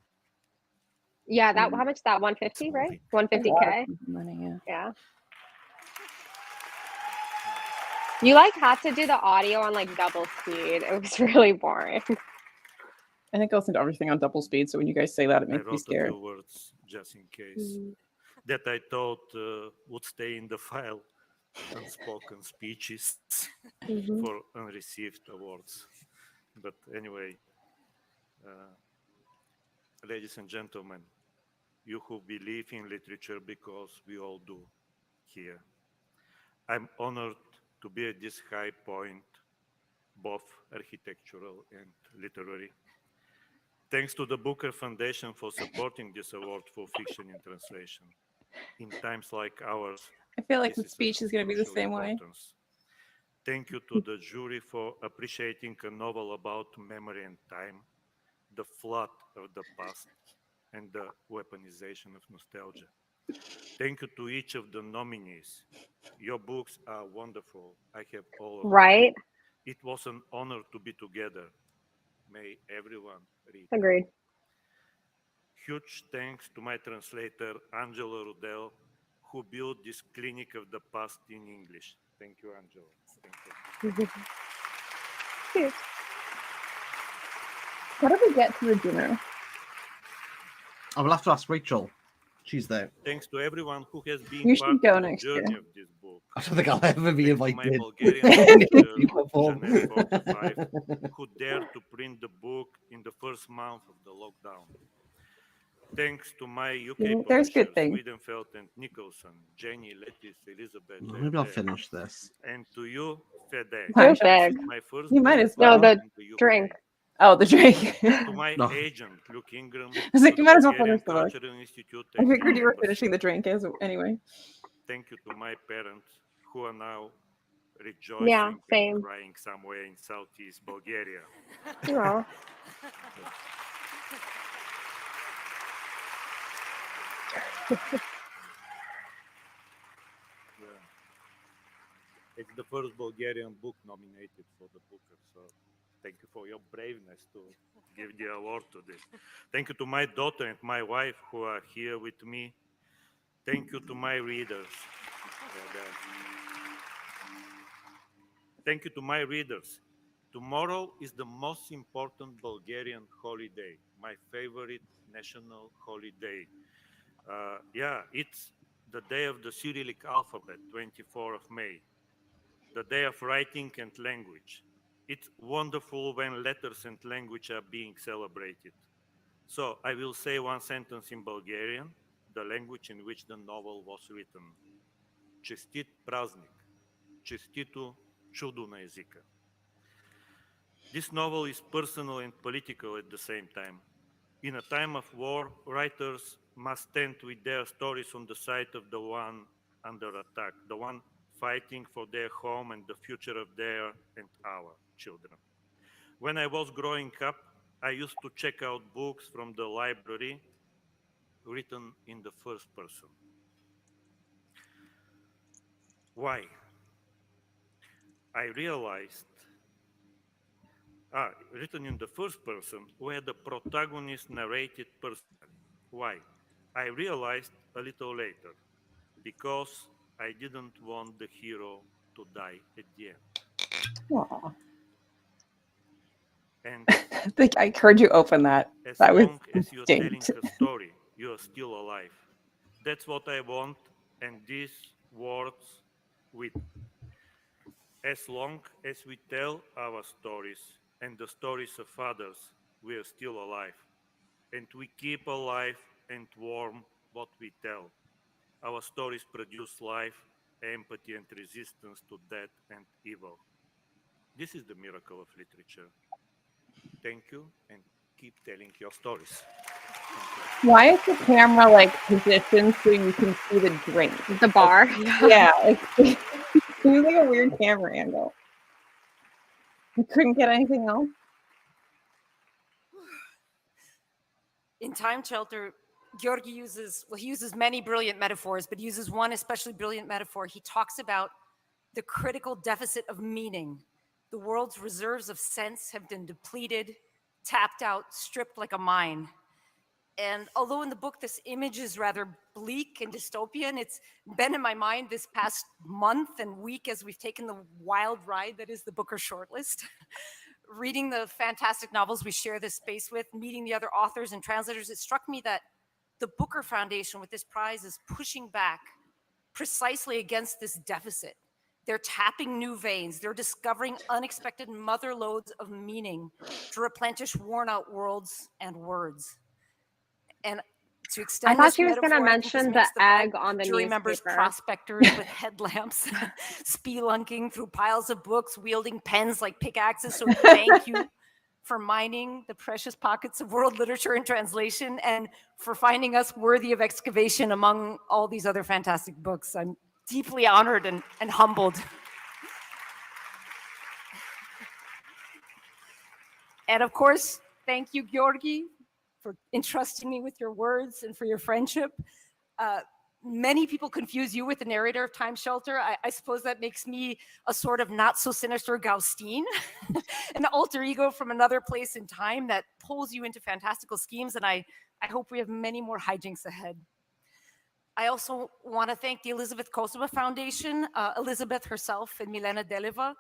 Yeah, that how much is that? 150, right? 150K. Money, yeah. Yeah. You like had to do the audio on like double speed. It was really boring. I think I listen to everything on double speed, so when you guys say that, it I makes me wrote a scared. few words just in case that I thought would stay in the file. Unspoken speeches Mhm. for unreceived awards. But anyway, ladies and gentlemen, you who believe in literature, because we all do here, I'm honored to be at this high point, both architectural and literary. Thanks to the Booker Foundation for supporting this award for fiction in translation. In times like ours, I feel like this the is speech of is going to be the crucial same way. importance. Thank you to the jury for appreciating a novel about memory and time, the flood of the past, and the weaponization of nostalgia. Thank you to each of the nominees. Your books are wonderful. I have all of them. Right? It was an honor to be together. May everyone read. Agreed. Huge thanks to my translator, Angela Rudel, who built this clinic of the past in English. Thank you, Angela. Thank you. Cute. How do we get to the dinner? I will have to ask Rachel. She's there. Thanks to everyone who has been You part should go of the next journey year. of this book. I don't think I'll ever be Thanks to my invited. Bulgarian publisher, You perform. Channel 45, who dared to print the book in the first month of the lockdown. Thanks to my UK Yeah, there's good publishers, things. Wiedenfeld and Nicholson, Jenny, Lettice, Elizabeth, Maybe I'll Verde, finish this. and to you, Fede. Time Too check. big. My first You might book as well. No, the in the UK. drink. Oh, the drink. To my No. agent, Luke Ingram. was like, to you the might as well Bulgarian finish the book. Cultural Institute I and figured you were Embassy. finishing the drink anyway. Thank you to my parents, who are now rejoicing Yeah, and same. crying somewhere in southeast Bulgaria. Aw. Yeah. It's the first Bulgarian book nominated for the Booker, so thank you for your braveness to give the award to this. Thank you to my daughter and my wife who are here with me. Thank you to my readers. Thank you to my readers. Tomorrow is the most important Bulgarian holiday, my favorite national holiday. Yeah, it's the day of the Cyrillic alphabet, 24th of May, the day of writing and language. It's wonderful when letters and language are being celebrated. So I will say one sentence in Bulgarian, the language in which the novel was written. Честит празник, честито чудо на езика. This novel is personal and political at the same time. In a time of war, writers must stand with their stories on the side of the one under attack, the one fighting for their home and the future of their and our children. When I was growing up, I used to check out books from the library written in the first person. Why? I realized, written in the first person, where the protagonist narrated personally. Why? I realized a little later, because I didn't want the hero to die at the end. Aw. And I heard you open that. as That was long as you're telling instinct. a story, you're still alive. That's what I want, and these words with as long as we tell our stories and the stories of others, we are still alive. And we keep alive and warm what we tell. Our stories produce life, empathy, and resistance to death and evil. This is the miracle of literature. Thank you, and keep telling your stories. Why is the camera like positioned so you can see the drink? The bar. Yeah, it's like a weird camera angle. You couldn't get anything else? In Time Shelter, Georgi uses many brilliant metaphors, but he uses one especially brilliant metaphor. He talks about the critical deficit of meaning. The world's reserves of sense have been depleted, tapped out, stripped like a mine. And although in the book this image is rather bleak and dystopian, it's been in my mind this past month and week as we've taken the wild ride that is the Booker shortlist. Reading the fantastic novels we share this space with, meeting the other authors and translators, it struck me that the Booker Foundation with this prize is pushing back precisely against this deficit. They're tapping new veins. They're discovering unexpected mother lodes of meaning to replenish worn out worlds and words. And to I extend thought this she was going to metaphor, I think this mention the makes the egg bag on the jury members newspaper. prospectors with headlamps, spelunking through piles of books, wielding pens like pickaxes. So thank you for mining the precious pockets of world literature and translation, and for finding us worthy of excavation among all these other fantastic books. I'm deeply honored and humbled. And of course, thank you, Georgi, for entrusting me with your words and for your friendship. Many people confuse you with the narrator of Time Shelter. I suppose that makes me a sort of not so sinister Gaustine, an alter ego from another place in time that pulls you into fantastical schemes. And I hope we have many more hijinks ahead. I also want to thank the Elizabeth Kosova Foundation, Elizabeth herself and Milena Deleva.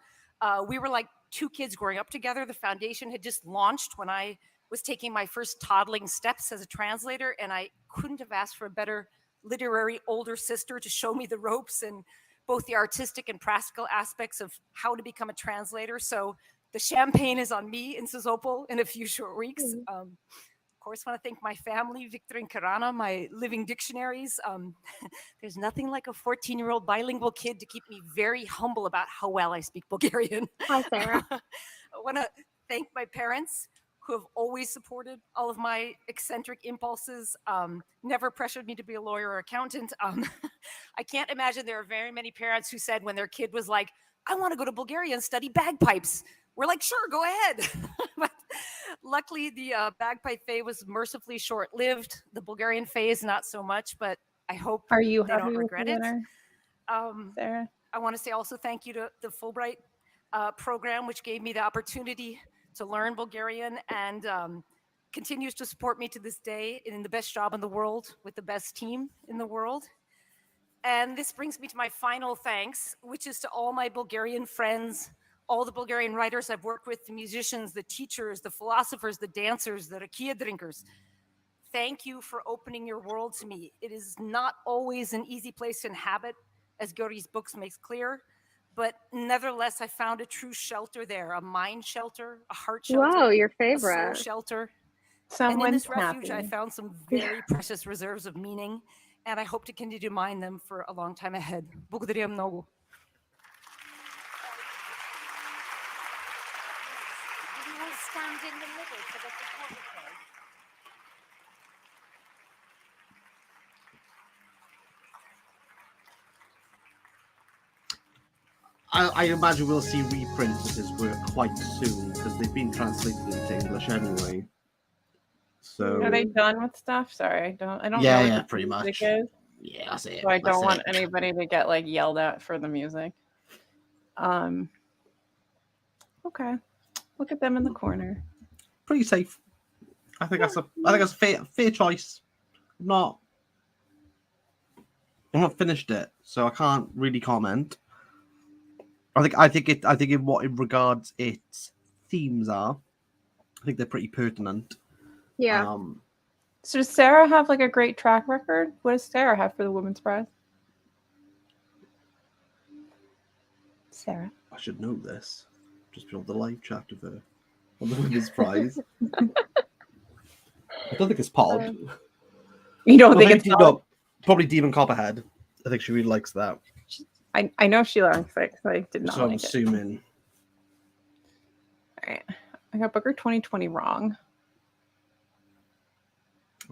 We were like two kids growing up together. The foundation had just launched when I was taking my first toddling steps as a translator, and I couldn't have asked for a better literary older sister to show me the ropes and both the artistic and practical aspects of how to become a translator. So the champagne is on me in Sozopol in a few short weeks. Of course, I want to thank my family, Victor and Karana, my living dictionaries. There's nothing like a 14-year-old bilingual kid to keep me very humble about how well I speak Bulgarian. Hi, Sarah. I want to thank my parents, who have always supported all of my eccentric impulses, never pressured me to be a lawyer or accountant. I can't imagine there are very many parents who said when their kid was like, I want to go to Bulgaria and study bagpipes. We're like, sure, go ahead. But luckily, the bagpipe phase was mercifully short-lived. The Bulgarian phase, not so much, but I hope Are you they happy don't with regret the it. winner, Sarah? I want to say also thank you to the Fulbright program, which gave me the opportunity to learn Bulgarian and continues to support me to this day in the best job in the world with the best team in the world. And this brings me to my final thanks, which is to all my Bulgarian friends, all the Bulgarian writers I've worked with, the musicians, the teachers, the philosophers, the dancers, the rakia drinkers. Thank you for opening your world to me. It is not always an easy place to inhabit, as Georgi's books makes clear, but nevertheless, I found a true shelter there, a mind shelter, a heart shelter, Whoa, your a soul favorite. shelter. And in Someone's this refuge, I happy. found some very precious reserves of meaning, and I hope to continue to mine them for a long time ahead. Благодаря много. We will stand in the middle for the photographer. I imagine we'll see reprints of his work quite soon because they've been translated into English anyway. So Are they done with stuff? Sorry, I don't Yeah, know what yeah, the pretty music much. is, yeah, that's it. so I That's don't want it. anybody to get like yelled at for the music. Okay. Look at them in the corner. Pretty safe. I think that's a fair choice. I'm not finished it, so I can't really comment. I think in what in regards its themes are, I think they're pretty pertinent. Yeah. So does Sarah have like a great track record? What does Sarah have for the Women's Prize? Sarah. I should know this. Just be on the live chat of her on the Women's Prize. I don't think it's Pod. You don't think maybe it's Pod? no, probably Demon Copperhead. I think she really likes that. I know she likes it because I did not So I'm like it. assuming. All right. I got Booker 2020 wrong.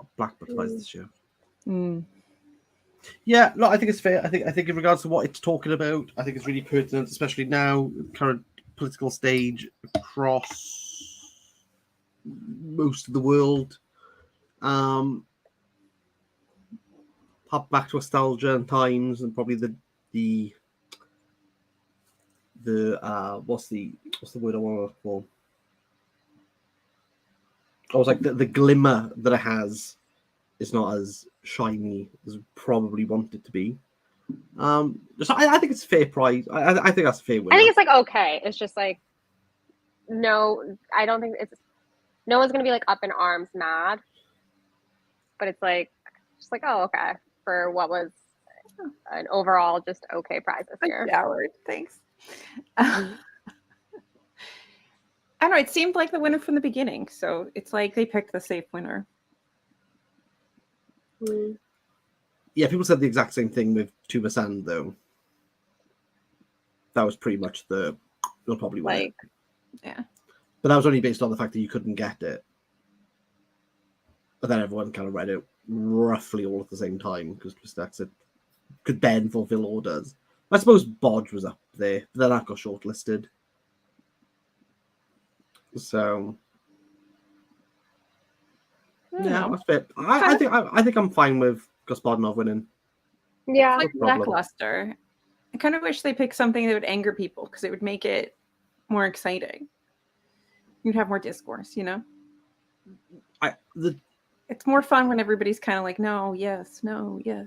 Oh, Black Butterflies this year. Mm. Yeah, no, I think it's fair. I think in regards to what it's talking about, I think it's really pertinent, especially now, current political stage across most of the world. Hop back to nostalgia and times, and probably the what's the word I want to look for? I was like the glimmer that it has is not as shiny as we probably want it to be. So I think it's a fair price. I think that's a fair winner. I think it's like okay. It's just like no, I don't think it's no one's gonna be like up in arms mad. But it's like just like, oh, okay. For what was an overall just okay prize this year. Howard, thanks. I don't know. It seemed like the winner from the beginning, so it's like they picked the safe winner. Yeah, people said the exact same thing with Tuba Sand, though. That was pretty much they'll probably win it. Yeah. But that was only based on the fact that you couldn't get it. But then everyone kind of read it roughly all at the same time because it could then fulfill orders. I suppose Bodge was up there, but then that got shortlisted. So yeah, that's fair. I think I'm fine with Gospodinov winning. Yeah. It's like lackluster. I kind of wish they picked something that would anger people because it would make it more exciting. You'd have more discourse, you know? It's more fun when everybody's kind of like, no, yes, no, yes.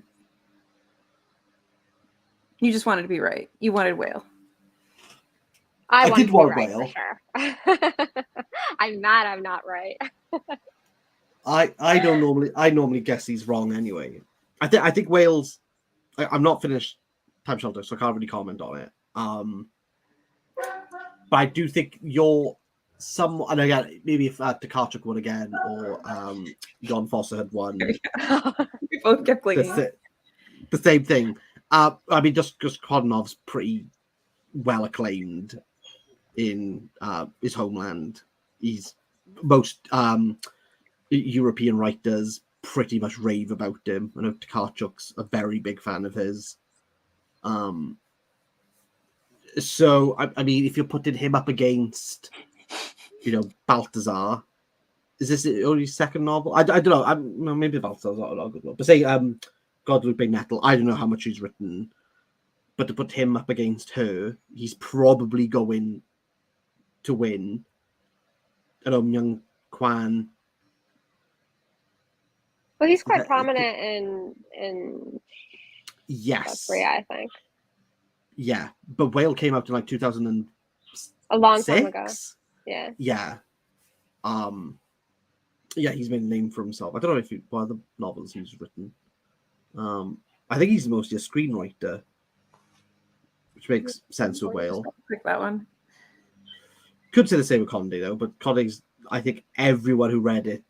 You just wanted to be right. You wanted Whale. I did want Whale. For sure. I'm mad I'm not right. I normally guess he's wrong anyway. I think Wales. I'm not finished Time Shelter, so I can't really comment on it. But I do think you're and again, maybe if Tokarczuk won again or John Foster had won, We both kept blinking. the same thing. I mean, just Kodonov's pretty well acclaimed in his homeland. He's most European writers pretty much rave about him. I know Tokarczuk's a very big fan of his. So I mean, if you're putting him up against, Balthazar, is this only his second novel? I don't know. Maybe Balthazar's not a good one. But say Guadalupe Nettle, I don't know how much he's written, but to put him up against her, he's probably going to win. Myung Kwan. Well, he's quite prominent in Yes. Korea, I think. Yeah, but Whale came out in like 2007 A long time ago. 6. Yeah. Yeah. Yeah, he's made a name for himself. I don't know if what other novels he's written. I think he's mostly a screenwriter, which makes sense with Whale. Click that one. Could say the same with Conde though, but Conde's, I think everyone who read it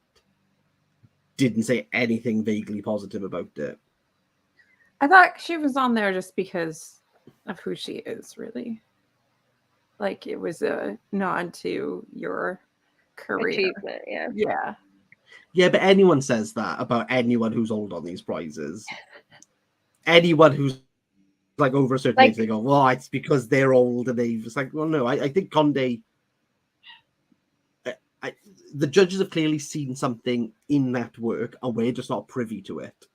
didn't say anything vaguely positive about it. I thought she was on there just because of who she is, really. Like it was a nod to your career. Achievement, yeah. Yeah. Yeah, but anyone says that about anyone who's old on these prizes. Anyone who's like over a certain age, they go, well, it's because they're old and they've. It's like, well, no, I think Conde. The judges have clearly seen something in that work, and we're just not privy to it.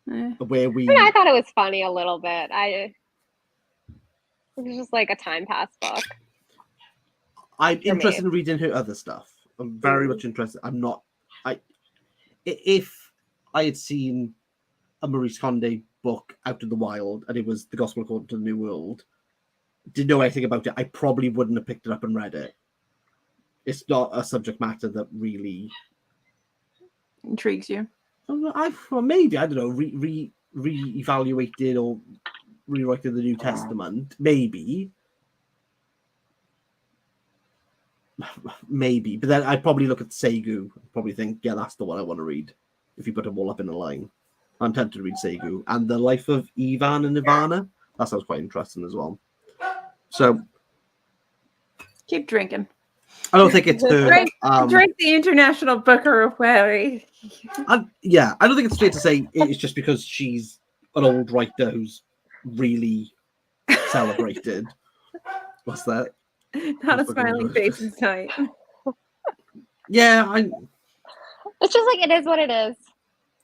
Where we, I thought it was funny a little bit. It was just like a time pass book. I'm interested in reading her other stuff. I'm very much interested. I'm not. If I had seen a Maurice Conde book out in the wild and it was The Gospel According to the New World, didn't know anything about it, I probably wouldn't have picked it up and read it. It's not a subject matter that really intrigues you. Well, maybe, I don't know, re-evaluated or rewriting the New Testament, maybe. Maybe, but then I'd probably look at Segu, probably think, yeah, that's the one I want to read. If you put them all up in a line, I'm tempted to read Segu and The Life of Ivan and Ivana. That sounds quite interesting as well. So, keep drinking. I don't think it's her. Drink the International Booker Away. Yeah, I don't think it's fair to say it's just because she's an old writer who's really celebrated. What's that? Not a smiling face inside. Yeah, it's just like, it is what it is.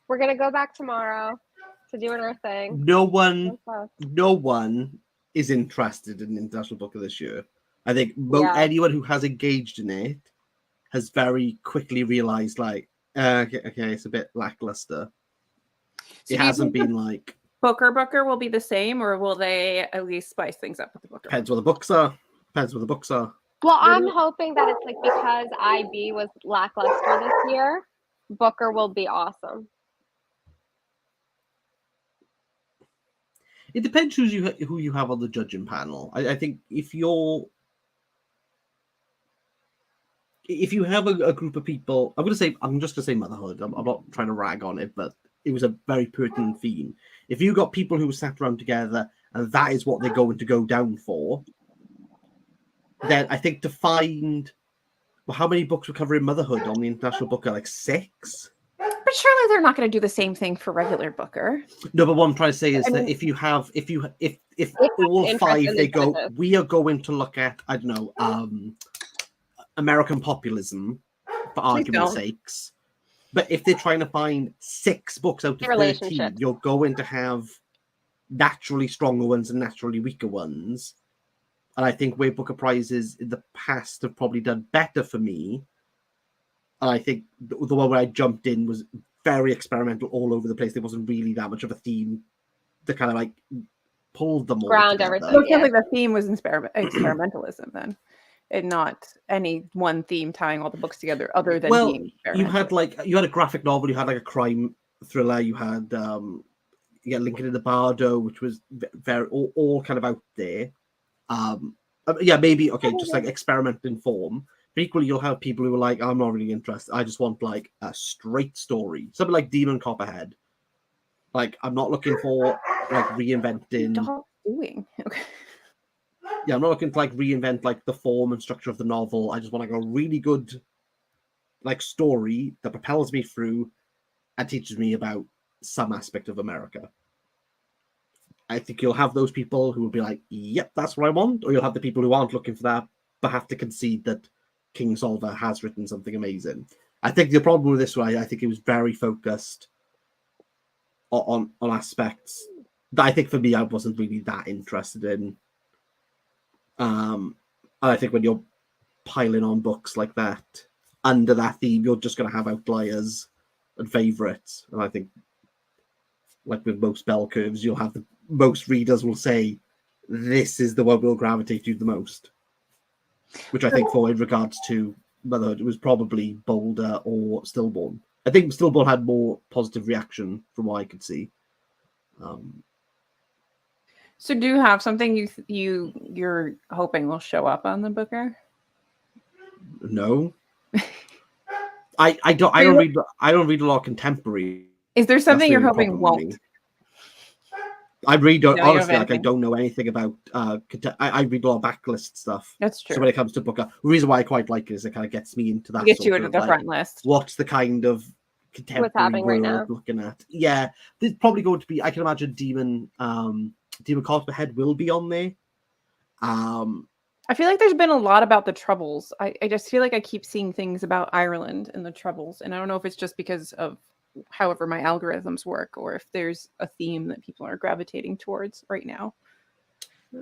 We're gonna go back tomorrow to doing our thing. No one is interested in the International Booker this year. I think anyone who has engaged in it has very quickly realized, like, okay, it's a bit lackluster. So it hasn't been like Booker will be the same, or will they at least spice things up with the Booker? Depends what the books are. Well, I'm hoping that it's like, because IB was lackluster this year, Booker will be awesome. It depends who you have on the judging panel. I think if you have a group of people, I'm just going to say motherhood. I'm not trying to rag on it, but it was a very pertinent theme. If you got people who sat around together and that is what they're going to go down for, then I think to find, well, how many books were covering motherhood on the International Booker? Like 6? But surely they're not going to do the same thing for regular Booker. No, but what I'm trying to say is that if all 5 they go, we are going to look at, I don't know, American populism for argument's sakes. But if they're trying to find 6 books out of 13, you're going to have naturally stronger ones and naturally weaker ones. And I think where Booker Prizes in the past have probably done better for me. And I think the one where I jumped in was very experimental all over the place. There wasn't really that much of a theme that kind of like pulled them all ground together. everything. Yeah. Like the theme was experimentalism then, and not any one theme tying all the books together other than being you had a graphic novel, you had like a crime thriller, you had Lincoln in the Bardo, which was very all kind of out there. Maybe just like experiment in form. But equally, you'll have people who are like, I'm not really interested. I just want like a straight story, something like Demon Copperhead. Like, I'm not looking for like reinventing. What doing? Okay. Yeah, I'm not looking to like reinvent like the form and structure of the novel. I just want like a really good like story that propels me through and teaches me about some aspect of America. I think you'll have those people who will be like, yep, that's what I want. Or you'll have the people who aren't looking for that, but have to concede that King Solver has written something amazing. I think the problem with this one, I think it was very focused on aspects that I think for me, I wasn't really that interested in. And I think when you're piling on books like that, under that theme, you're just going to have outliers and favorites. And I think, like with most bell curves, most readers will say, this is the one we'll gravitate to the most. which I think for in regards to motherhood, it was probably Boulder or Stillborn. I think Stillborn had more positive reaction from what I could see. So do you have something you're hoping will show up on the Booker? No, I don't read a lot of contemporary. Is there That's something the you're only hoping problem with me. won't? I read No, you don't honestly, have like I anything. don't know anything about. I read a lot of backlist stuff. That's true. So when it comes to Booker, the reason why I quite like it is it kind of gets me into that. Get sort you into of, the like, front list. What's the kind of contemporary happening right world now. looking at? Yeah, there's probably going to be. I can imagine Demon Cosmohead will be on there. I feel like there's been a lot about the Troubles. I just feel like I keep seeing things about Ireland and the Troubles, and I don't know if it's just because of however my algorithms work, or if there's a theme that people are gravitating towards right now. I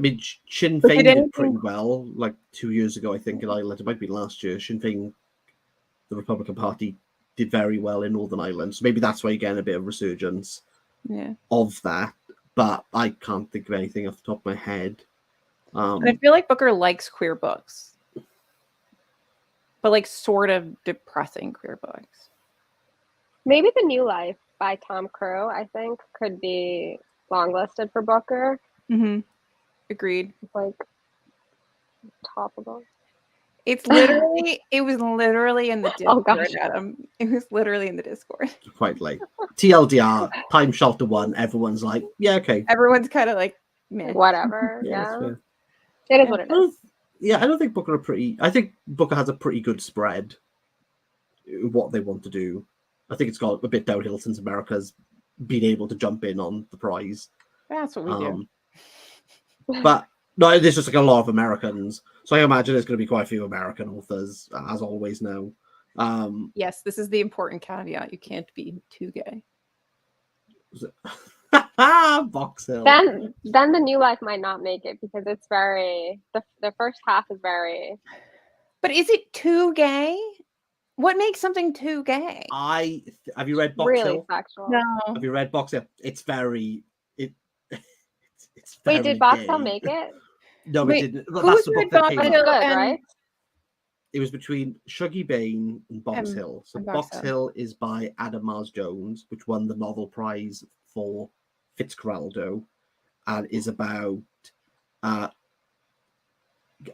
mean, Sinn But Féin did did anything- pretty well, like 2 years ago, I think, in Ireland. It might be last year. Sinn Féin, the Republican Party, did very well in Northern Ireland. So maybe that's why you're getting a bit of resurgence Yeah. of that. But I can't think of anything off the top of my head. And I feel like Booker likes queer books, but like sort of depressing queer books. Maybe The New Life by Tom Crew, I think, could be longlisted for Booker. Mm-hmm. Agreed. It's like topical. It was literally in the Oh, Discord, gosh. Adam. It was literally in the Discord. Quite late. TLDR, Time Shelter 1, everyone's like, yeah, okay. Everyone's kind of like, meh. Whatever. Yeah, that's Yeah. fair. It is what it is. I don't think Booker I think Booker has a pretty good spread in what they want to do. I think it's got a bit downhill since America's been able to jump in on the prize. That's what we do. But no, there's just like a lot of Americans. So I imagine there's going to be quite a few American authors, as always now. Yes, this is the important caveat. You can't be too gay. Box Hill. Then The New Life might not make it because it's very the first half is very. But is it too gay? What makes something too gay? Have you read Box Really Hill? sexual. No. Have you read Box Hill? It's very it's Wait, very did Box Hill gay. make it? No, Wait, it didn't. who's That's the book read that Box came But out. it's Hill? good, and- right? It was between Shuggy Bane and Box Hill. So and Box Box Hill. Hill is by Adam Mars Jones, which won the novel prize for Fitzcarraldo, and is about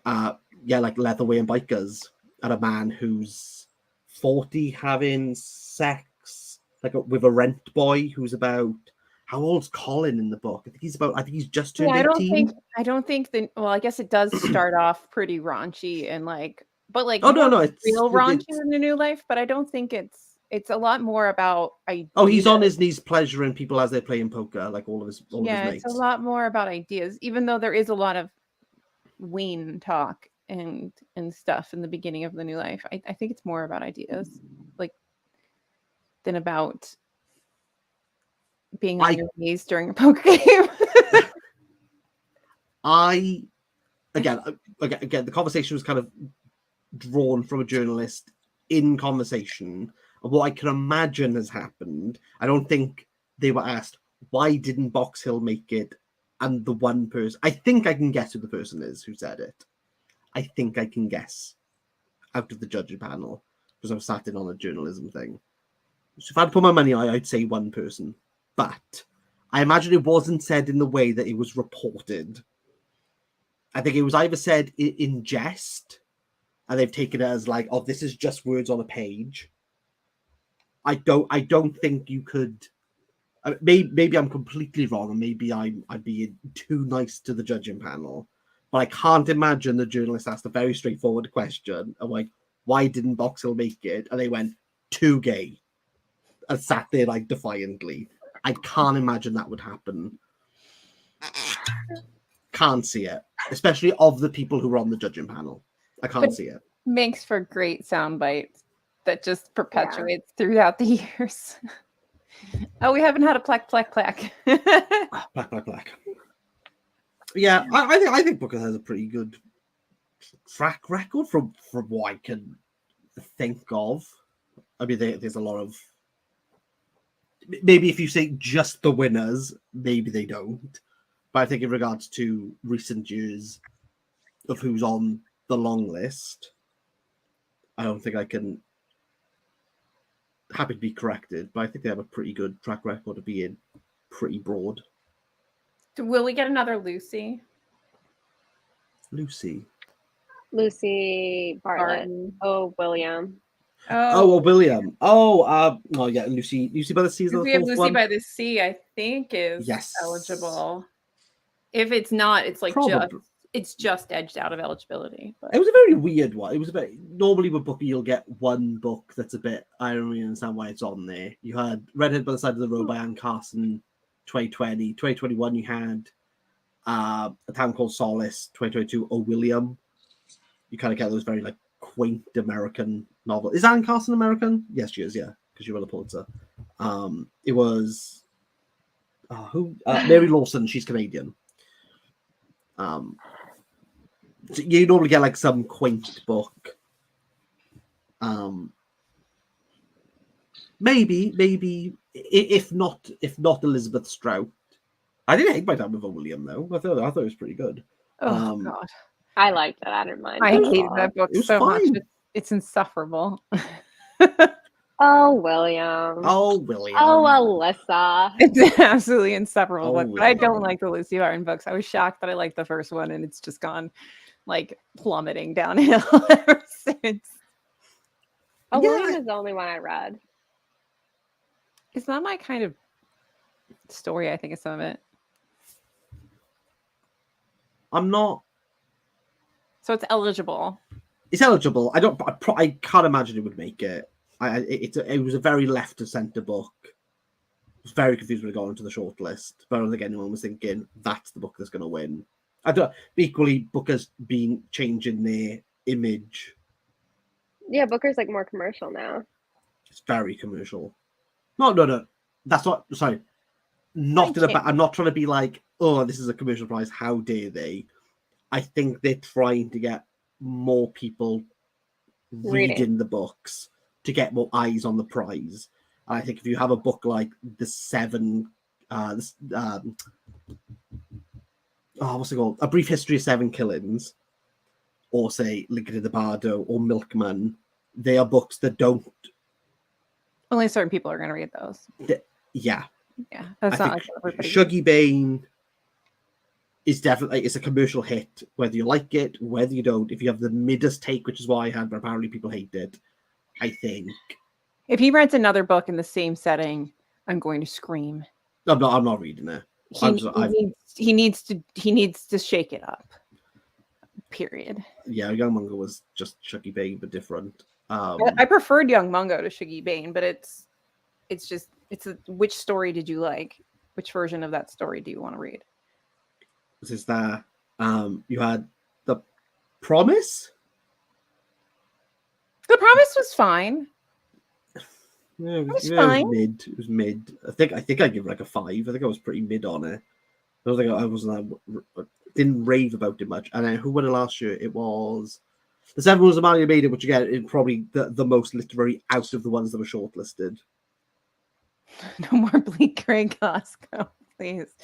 like leather-wearing bikers and a man who's 40 having sex with a rent boy who's about. How old's Colin in the book? I think he's just turned 18. I don't think that. Well, I guess it does start off pretty raunchy and like, but like, Oh, no, it's real raunchy it's- in the New Life. But I don't think it's a lot more about ideas. Oh, he's on his knees pleasuring people as they're playing poker, like all of his It's mates. a lot more about ideas, even though there is a lot of Wayne talk and stuff in the beginning of the New Life. I think it's more about ideas, like, than about being on your knees during a poker game. Again, the conversation was kind of drawn from a journalist in conversation of what I can imagine has happened. I don't think they were asked, why didn't Box Hill make it? And the one person, I think I can guess who the person is who said it. I think I can guess out of the judging panel because I was sat in on a journalism thing. So if I'd put my money on it, I'd say one person. But I imagine it wasn't said in the way that it was reported. I think it was either said in jest, and they've taken it as like, oh, this is just words on a page. I don't think you could. Maybe I'm completely wrong, and maybe I'm being too nice to the judging panel. But I can't imagine the journalist asked a very straightforward question of like, why didn't Box Hill make it? And they went, too gay. And sat there like defiantly. I can't imagine that would happen. Can't see it. Especially of the people who were on the judging panel. I can't see it. Makes for great sound bites that just perpetuates throughout the years. Oh, we haven't had a plaque. Plaque. Yeah, I think Booker has a pretty good track record from what I can think of. I mean, there's a lot of. Maybe if you say just the winners, maybe they don't. But I think in regards to recent years of who's on the long list, I don't think I can. Happy to be corrected, but I think they have a pretty good track record of being pretty broad. Will we get another Lucy? Lucy. Lucy Bartlett. Barton. Oh, William. Oh, well, William. Oh, yeah, Lucy. Lucy by the Sea is the we have fourth Lucy one. by the Sea, I think, is Yes. eligible. If it's not, it's like Probably. it's just edged out of eligibility. But It was a very weird one. It was a bit normally with Booker you'll get one book that's a bit. I don't really understand why it's on there. You had Redhead by the Side of the Road by Anne Carson, 2020. 2021 you had A Town Called Solace. 2022 Oh William. You kind of get those very like quaint American novels. Is Anne Carson American? Yes, she is. Yeah, because she won a Pulitzer. It was Mary Lawson. She's Canadian. So you normally get like some quaint book. Maybe if not Elizabeth Strout. I didn't hate my time with William though. I thought it was pretty good. oh god, I liked it. I didn't mind. I it at hated all. that book It was so much. fine. It's insufferable. Oh, William. Oh, William. Oh, Alyssa. It's absolutely insufferable. Oh, But I don't William. like the Lucy Barton books. I was shocked that I liked the first one, and it's just gone like plummeting downhill ever since. Oh, Yeah. William is the only one I read. It's not my kind of story. I think it's some of it. I'm not. So it's eligible. It's eligible. I can't imagine it would make it. It was a very left of centre book. I was very confused when it got into the shortlist, but I don't think anyone was thinking that's the book that's going to win. Equally, Booker's been changing their image. Yeah, Booker's like more commercial now. It's very commercial. No. That's not. Sorry, not in a. I'm not trying to be like, oh, this is a commercial prize. How dare they? I think they're trying to get more people reading the books to get more eyes on the prize. And I think if you have a book like The Seven, what's it called? A Brief History of Seven Killings, or say Lincoln in the Bardo or Milkman, they are books that don't. Only certain people are going to read those. Yeah, That's I not like think everybody. Shuggy Bane is definitely it's a commercial hit, whether you like it, whether you don't. If you have the middest take, which is why I had, but apparently people hate it. I think If he writes another book in the same setting, I'm going to scream. I'm not reading it. He needs to shake it up. Period. Yeah, Young Mungo was just Shuggy Bane, but different. I preferred Young Mungo to Shuggy Bane, but it's which story did you like? Which version of that story do you want to read? Is that you had The Promise? The Promise was fine. Yeah, it was was fine. mid. It was mid. I think I give it like a 5. I think I was pretty mid on it. I don't think I wasn't. Didn't rave about it much. And then who won it last year? It was The Seven Rules of Mario made it, which again is probably the most literary out of the ones that were shortlisted. No more Bleak Gray Costco, please.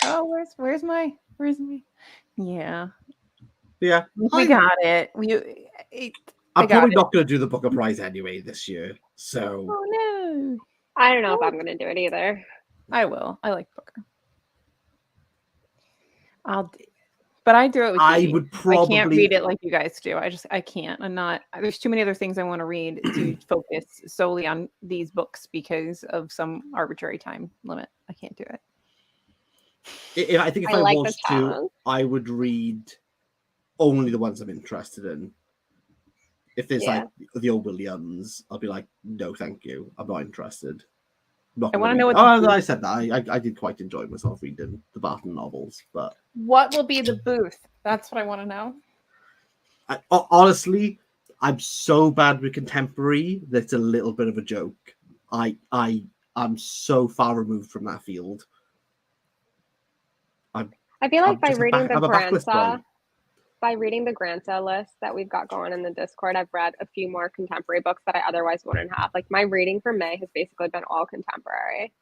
Oh, where's my yeah. Yeah, We got it. I'm probably not going to do the Booker Prize anyway this year. So Oh no. I don't know if I'm going to do it either. I will. I like Booker. But I do it with I you. would probably. I can't read it like you guys do. I can't. I'm not. There's too many other things I want to read to focus solely on these books because of some arbitrary time limit. I can't do it. I think if I was to, I would read only the ones I'm interested in. If there's like the old Williams, I'll be like, no, thank you. I'm not interested. I want to know what. I said that. I did quite enjoy myself reading the Barton novels, but what will be the booth? That's what I want to know. Honestly, I'm so bad with contemporary that it's a little bit of a joke. I'm so far removed from that field. I feel like by reading the Granta list that we've got going in the Discord, I've read a few more contemporary books that I otherwise wouldn't have. Like my reading for May has basically been all contemporary.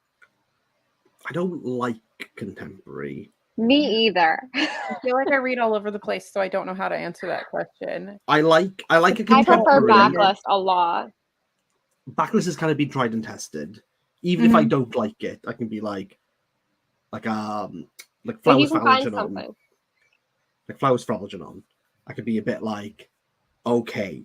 I don't like contemporary. Me either. I feel like I read all over the place, so I don't know how to answer that question. I like a I prefer contemporary. backlist a lot. Backlist has kind of been tried and tested. Even if I Mhm. don't like it, I can be like Like you Flowers for can find Algernon. something. Like Flowers for Algernon. I could be a bit like, okay.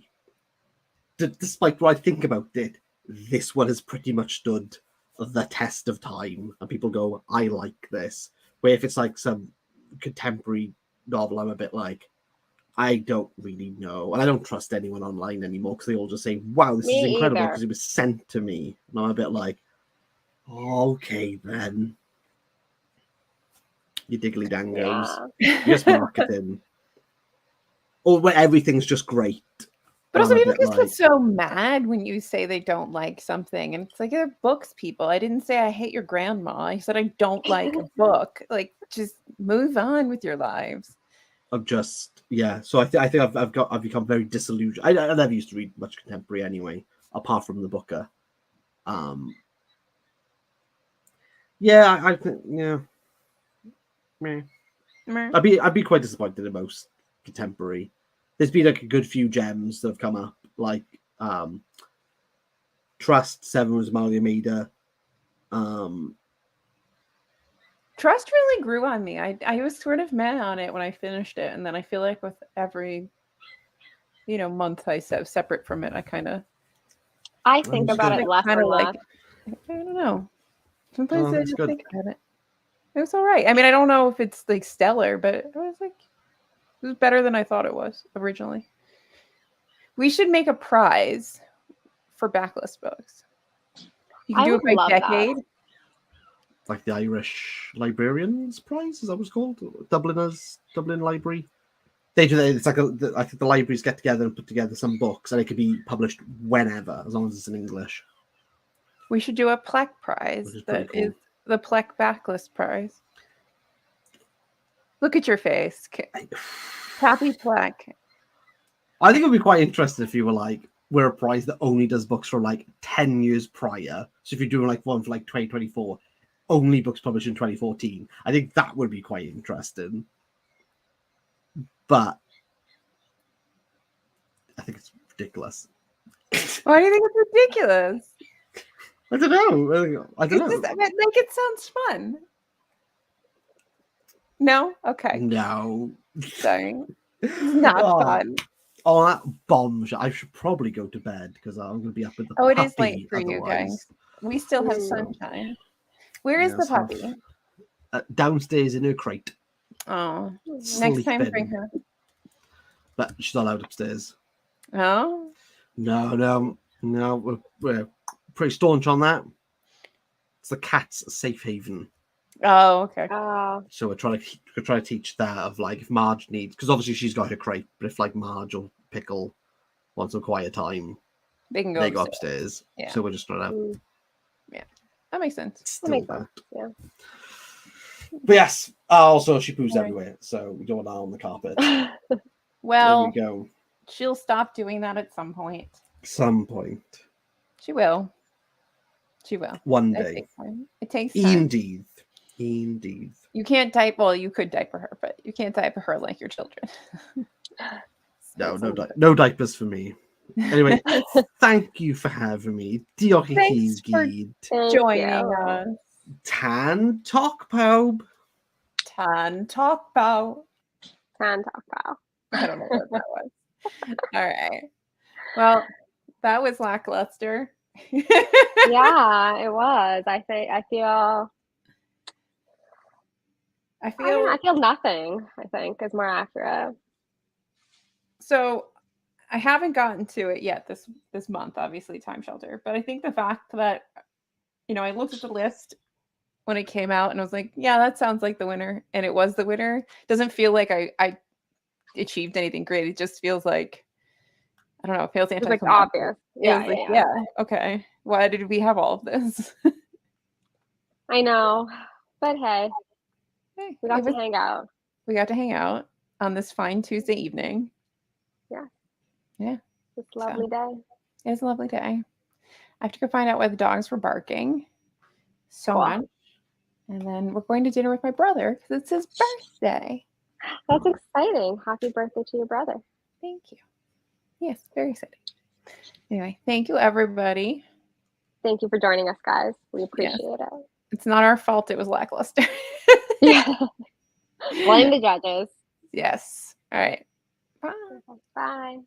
Despite what I think about it, this one has pretty much stood the test of time. And people go, I like this. Where if it's like some contemporary novel, I'm a bit like, I don't really know. And I don't trust anyone online anymore because they all just say, wow, this is Me incredible either. because it was sent to me. And I'm a bit like, okay, then. You diggly dangos. Yeah. Just marketing. Or where everything's just great. But And also, I'm a people bit just get like, so mad when you say they don't like something, and it's like they're books, people. I didn't say I hate your grandma. I said I don't like a book. Like, just move on with your lives. I'm just, yeah. So I think I've become very disillusioned. I never used to read much contemporary anyway, apart from the Booker. Yeah, I think, yeah. Meh. Meh. I'd be quite disappointed in most contemporary. There's been like a good few gems that have come up, like Trust, Seven was Malia Maida. Trust really grew on me. I was sort of mad on it when I finished it, and then I feel like with every month I separate from it, I kind of I think it's about good. it less kind and of like less. I don't know. Sometimes Oh, I that's just good. think about it. It was all right. I mean, I don't know if it's like stellar, but it was like it was better than I thought it was originally. We should make a prize for backlist books. You can I do it would by love that. decade. Like the Irish Librarians Prize, is that what it's called? Dublin Library. They do that. It's like I think the libraries get together and put together some books, and it could be published whenever, as long as it's in English. We should do a Plek prize Which is pretty that cool. is the Plek backlist prize. Look at your face. Happy Plek. I think it'd be quite interesting if you were like, we're a prize that only does books from like 10 years prior. So if you're doing like one for like 2024, only books published in 2014, I think that would be quite interesting. But I think it's ridiculous. Why do you think it's ridiculous? I don't know. I don't know. Like, it sounds fun. No? Okay. No. Sorry. It's not Oh, fun. Oh, that bombshell. I should probably go to bed because I'm going to be up with the Oh, it puppy is late for you otherwise. guys. We still have Hmm. sunshine. Where is the Yes, puppy? downstairs in her crate. Oh, next time Sleeping. bring her. But she's not allowed upstairs. Oh, No. We're pretty staunch on that. It's the cat's safe haven. oh, okay. So we're trying to teach that of like if Marge needs, because obviously she's got her crate, but if like Marge or Pickle want some quiet time, They can they go go upstairs. upstairs. Yeah. So we're just trying to That makes sense. still makes that. sense, yeah. But yes, also she poos Right. everywhere, so we don't want that on the carpet. Well, There we go. she'll stop doing that at some point. Some point. She will. She will. One It day. takes time. It takes time. Indeed. You can't diaper. Well, you could diaper her, but you can't diaper her like your children. No diapers for me. Anyway, thank you for having me. Diolch i Thanks chi for gyd. joining you. us. Tan talk pawb. Tan talk about. Can talk about. I don't know what that was. All right. Well, that was lackluster. Yeah, it was. I feel I feel nothing, I think, is more accurate. So I haven't gotten to it yet this month, obviously, Time Shelter. But I think the fact that I looked at the list when it came out and I was like, yeah, that sounds like the winner, and it was the winner. Doesn't feel like I achieved anything great. It just feels like I don't know. It feels It's like anticlimactic. obvious. It was like, yeah, okay. Why did we have all of this? I know. But hey, Hey, we got it to was- hang out. we got to hang out on this fine Tuesday evening. This lovely day. It was a lovely day. I have to go find out why the dogs were barking so Cool. much. And then we're going to dinner with my brother because it's his birthday. That's exciting. Happy birthday to your brother. Thank you. Yes, very exciting. Anyway, thank you, everybody. Thank you for joining us, guys. We Yes. appreciate it. It's not our fault it was lackluster. Yeah. Blame the judges. Yes. All right. Bye. Bye.